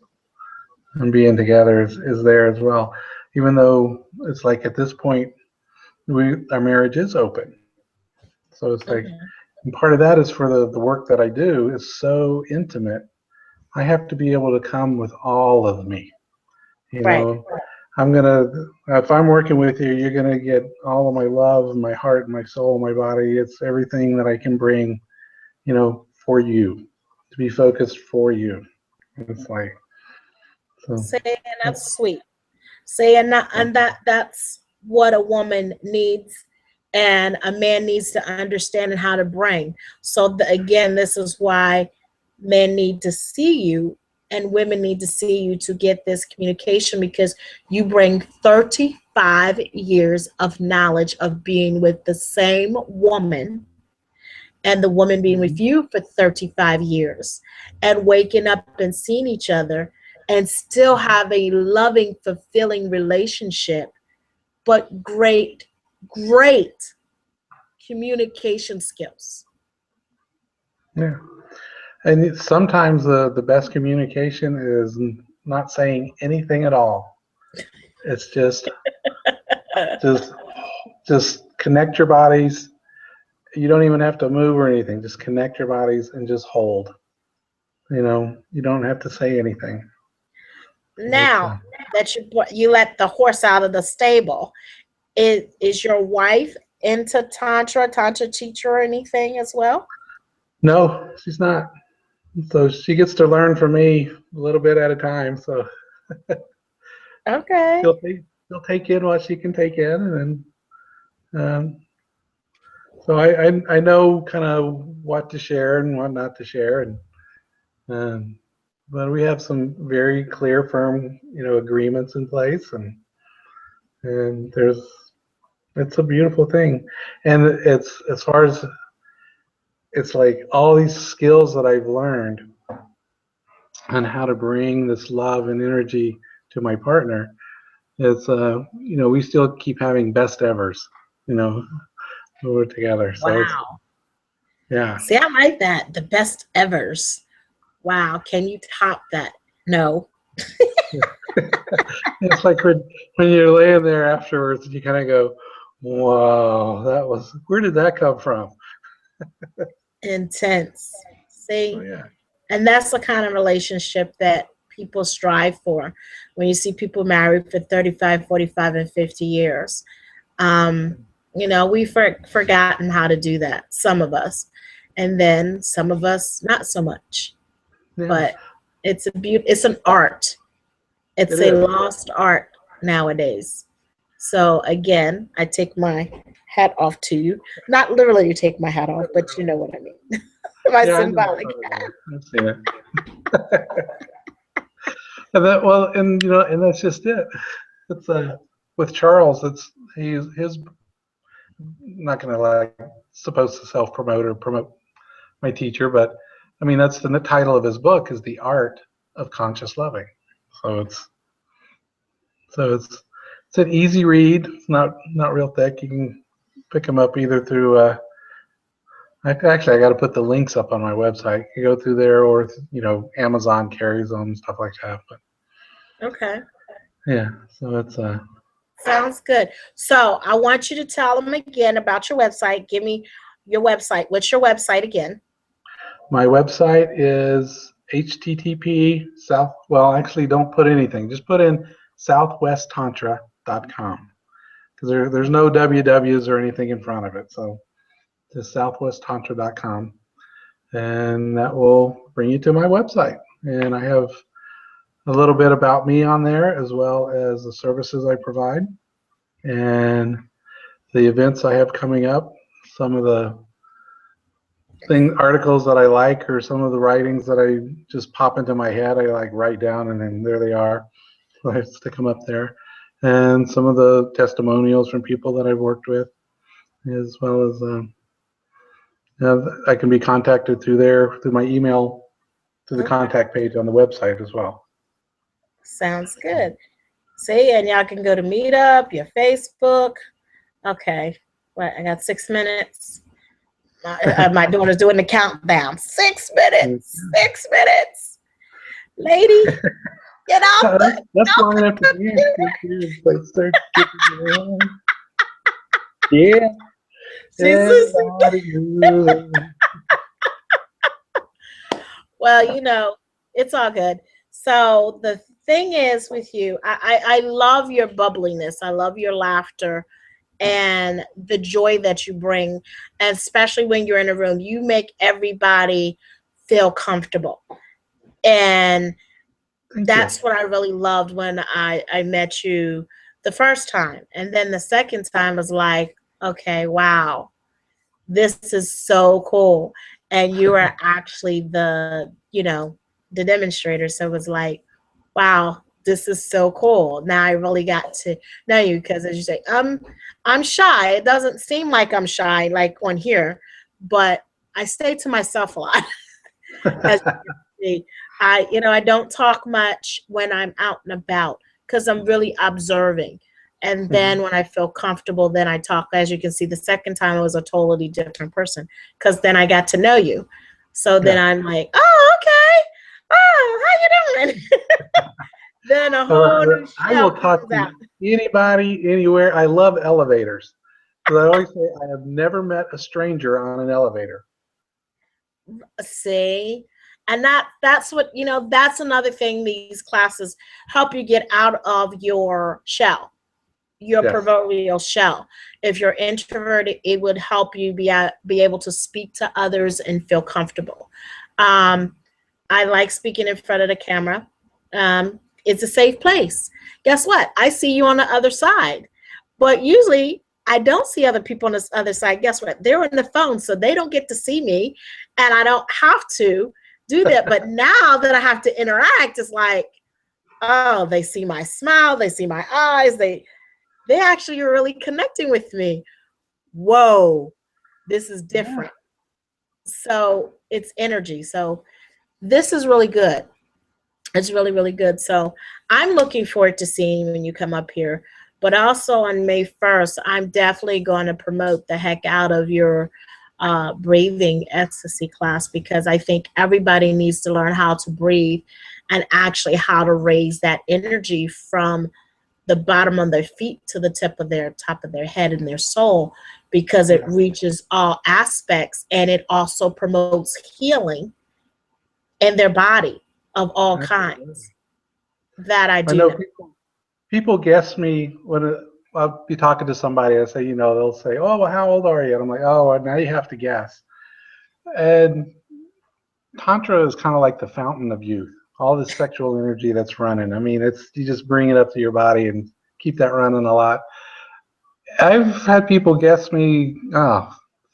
and being together is there as well. Even though it's like at this point, our marriage is open. So it's like, and part of that is for the work that I do is so intimate. I have to be able to come with all of me. You know, if I'm working with you, you're gonna get all of my love, my heart, my soul, my body. It's everything that I can bring, you know, for you, to be focused for you. It's like, so. Saying that's sweet. Saying that, and that's what a woman needs, and a man needs to understand and how to bring. So again, this is why men need to see you and women need to see you to get this communication, because you bring 35 years of knowledge of being with the same woman, and the woman being with you for 35 years, and waking up and seeing each other and still have a loving, fulfilling relationship, but great communication skills. Yeah. And sometimes the best communication is not saying anything at all. It's just connect your bodies. You don't even have to move or anything. Just connect your bodies and just hold. You know, you don't have to say anything. Now that you let the horse out of the stable, is your wife into tantra teacher or anything as well? No, she's not. So she gets to learn from me a little bit at a time. So okay, she'll take in what she can take in, and then so I know kind of what to share and what not to share, and but we have some very clear, firm, you know, agreements in place, and it's a beautiful thing, and it's as far as it's like all these skills that I've learned on how to bring this love and energy to my partner. It's you know, we still keep having best evers, you know, when we're together. So wow. Yeah. See, I like that. The best evers. Wow. Can you top that? No. It's like when you're laying there afterwards, you kind of go, "Wow, where did that come from?" Intense. See? Oh, yeah. And that's the kind of relationship that people strive for. When you see people married for 35, 45, and 50 years. You know, we've forgotten how to do that, some of us. And then some of us, not so much. Yeah. But it's an art. It's a lost art nowadays. So again, I take my hat off to you. Not literally take my hat off, but you know what I mean. My symbolic hat. I've seen it. And you know, and that's just it. It's with Charles, he's not gonna like supposed to self-promote or promote my teacher, but I mean that's the title of his book is The Art of Conscious Loving. So it's It's an easy read. It's not real thick. You can pick them up either through. Actually, I got to put the links up on my website. You go through there, or Amazon carries them, stuff like that. But Okay. yeah, so it's Sounds good. So I want you to tell them again about your website. Give me your website. What's your website again? My website is http actually don't put anything. Just put in southwesttantra.com because there's no ww's or anything in front of it. So just southwesttantra.com, and that will bring you to my website. And I have a little bit about me on there, as well as the services I provide and the events I have coming up. Some of the articles that I like, or some of the writings that I just pop into my head, I like write down, and then there they are. So I stick them up there. And some of the testimonials from people that I've worked with, as well as I can be contacted through my email, through the contact page on the website as well. Sounds good. See, and y'all can go to Meetup, your Facebook. Okay, I got 6 minutes. My daughter's doing the countdown. 6 minutes. 6 minutes. Lady, get out. That's long enough for you. Yeah. Well, it's all good. So the thing is with you, I love your bubbliness. I love your laughter and the joy that you bring, and especially when you're in a room, you make everybody feel comfortable. And that's what I really loved when I met you the first time. And then the second time was like, okay, wow, this is so cool. And you are actually the demonstrator. So it was like, wow, this is so cool. Now I really got to know you, because as you say, I'm shy. It doesn't seem like I'm shy like on here, but I stay to myself a lot. As you can see, I don't talk much when I'm out and about, because I'm really observing. And then when I feel comfortable, then I talk. As you can see, the second time I was a totally different person, because then I got to know you. So then I'm like, oh, okay. Oh, how you doing? Then a whole new I will talk to anybody, anywhere. I love elevators. Because I always say I have never met a stranger on an elevator. See? And that's what, that's another thing these classes help you get out of your shell, your proverbial shell. If you're introverted, it would help you be able to speak to others and feel comfortable. I like speaking in front of the camera. It's a safe place. Guess what? I see you on the other side. But usually I don't see other people on this other side. Guess what? They're on the phone, so they don't get to see me, and I don't have to do that. But now that I have to interact, it's like, oh, they see my smile, they see my eyes, they actually are really connecting with me. Whoa, this is different. So it's energy. So this is really good. It's really, really good. So I'm looking forward to seeing you when you come up here. But also on May 1st, I'm definitely going to promote the heck out of your breathing ecstasy class, because I think everybody needs to learn how to breathe and actually how to raise that energy from the bottom of their feet to the top of their head and their soul, because it reaches all aspects, and it also promotes healing in their body of all kinds. That I do know. People guess me when I'll be talking to somebody. I say, they'll say, "Oh, well, how old are you?" And I'm like, "Oh, well, now you have to guess." And Tantra is kind of like the fountain of youth. All this sexual energy that's running. I mean, you just bring it up to your body and keep that running a lot. I've had people guess me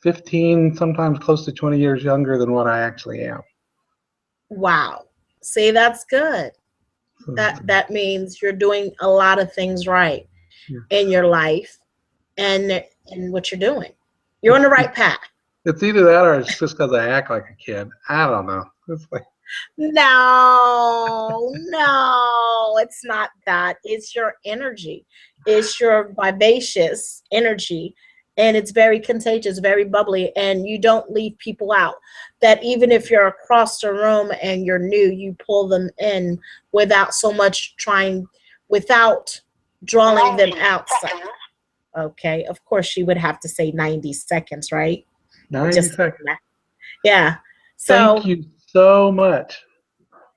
15, sometimes close to 20 years younger than what I actually am. Wow. See, that's good. That means you're doing a lot of things right in your life and what you're doing. You're on the right path. It's either that or it's just because I act like a kid. I don't know. It's like, no, it's not that. It's your energy. is your vivacious energy, and it's very contagious, very bubbly, and you don't leave people out. That even if you're across the room and you're new, you pull them in without so much without drawing them outside. Okay, of course she would have to say 90 seconds, right? 90 seconds. Yeah. So thank you so much.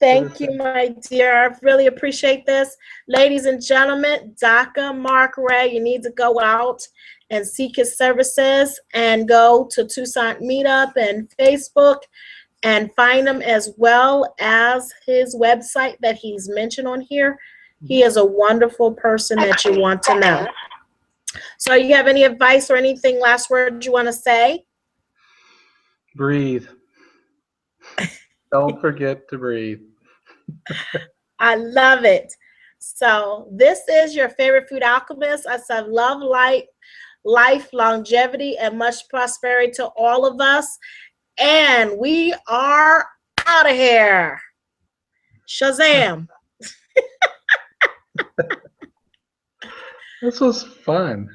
Thank you, my dear. I really appreciate this. Ladies and gentlemen, Daka Ray, you need to go out and seek his services and go to Tucson Meetup and Facebook and find him, as well as his website that he's mentioned on here. He is a wonderful person that you want to know. So you have any advice or anything, last word you want to say? Breathe. Don't forget to breathe. I love it. So this is your favorite food alchemist. I said love, life, longevity, and much prosperity to all of us. And we are out of here. Shazam. This was fun.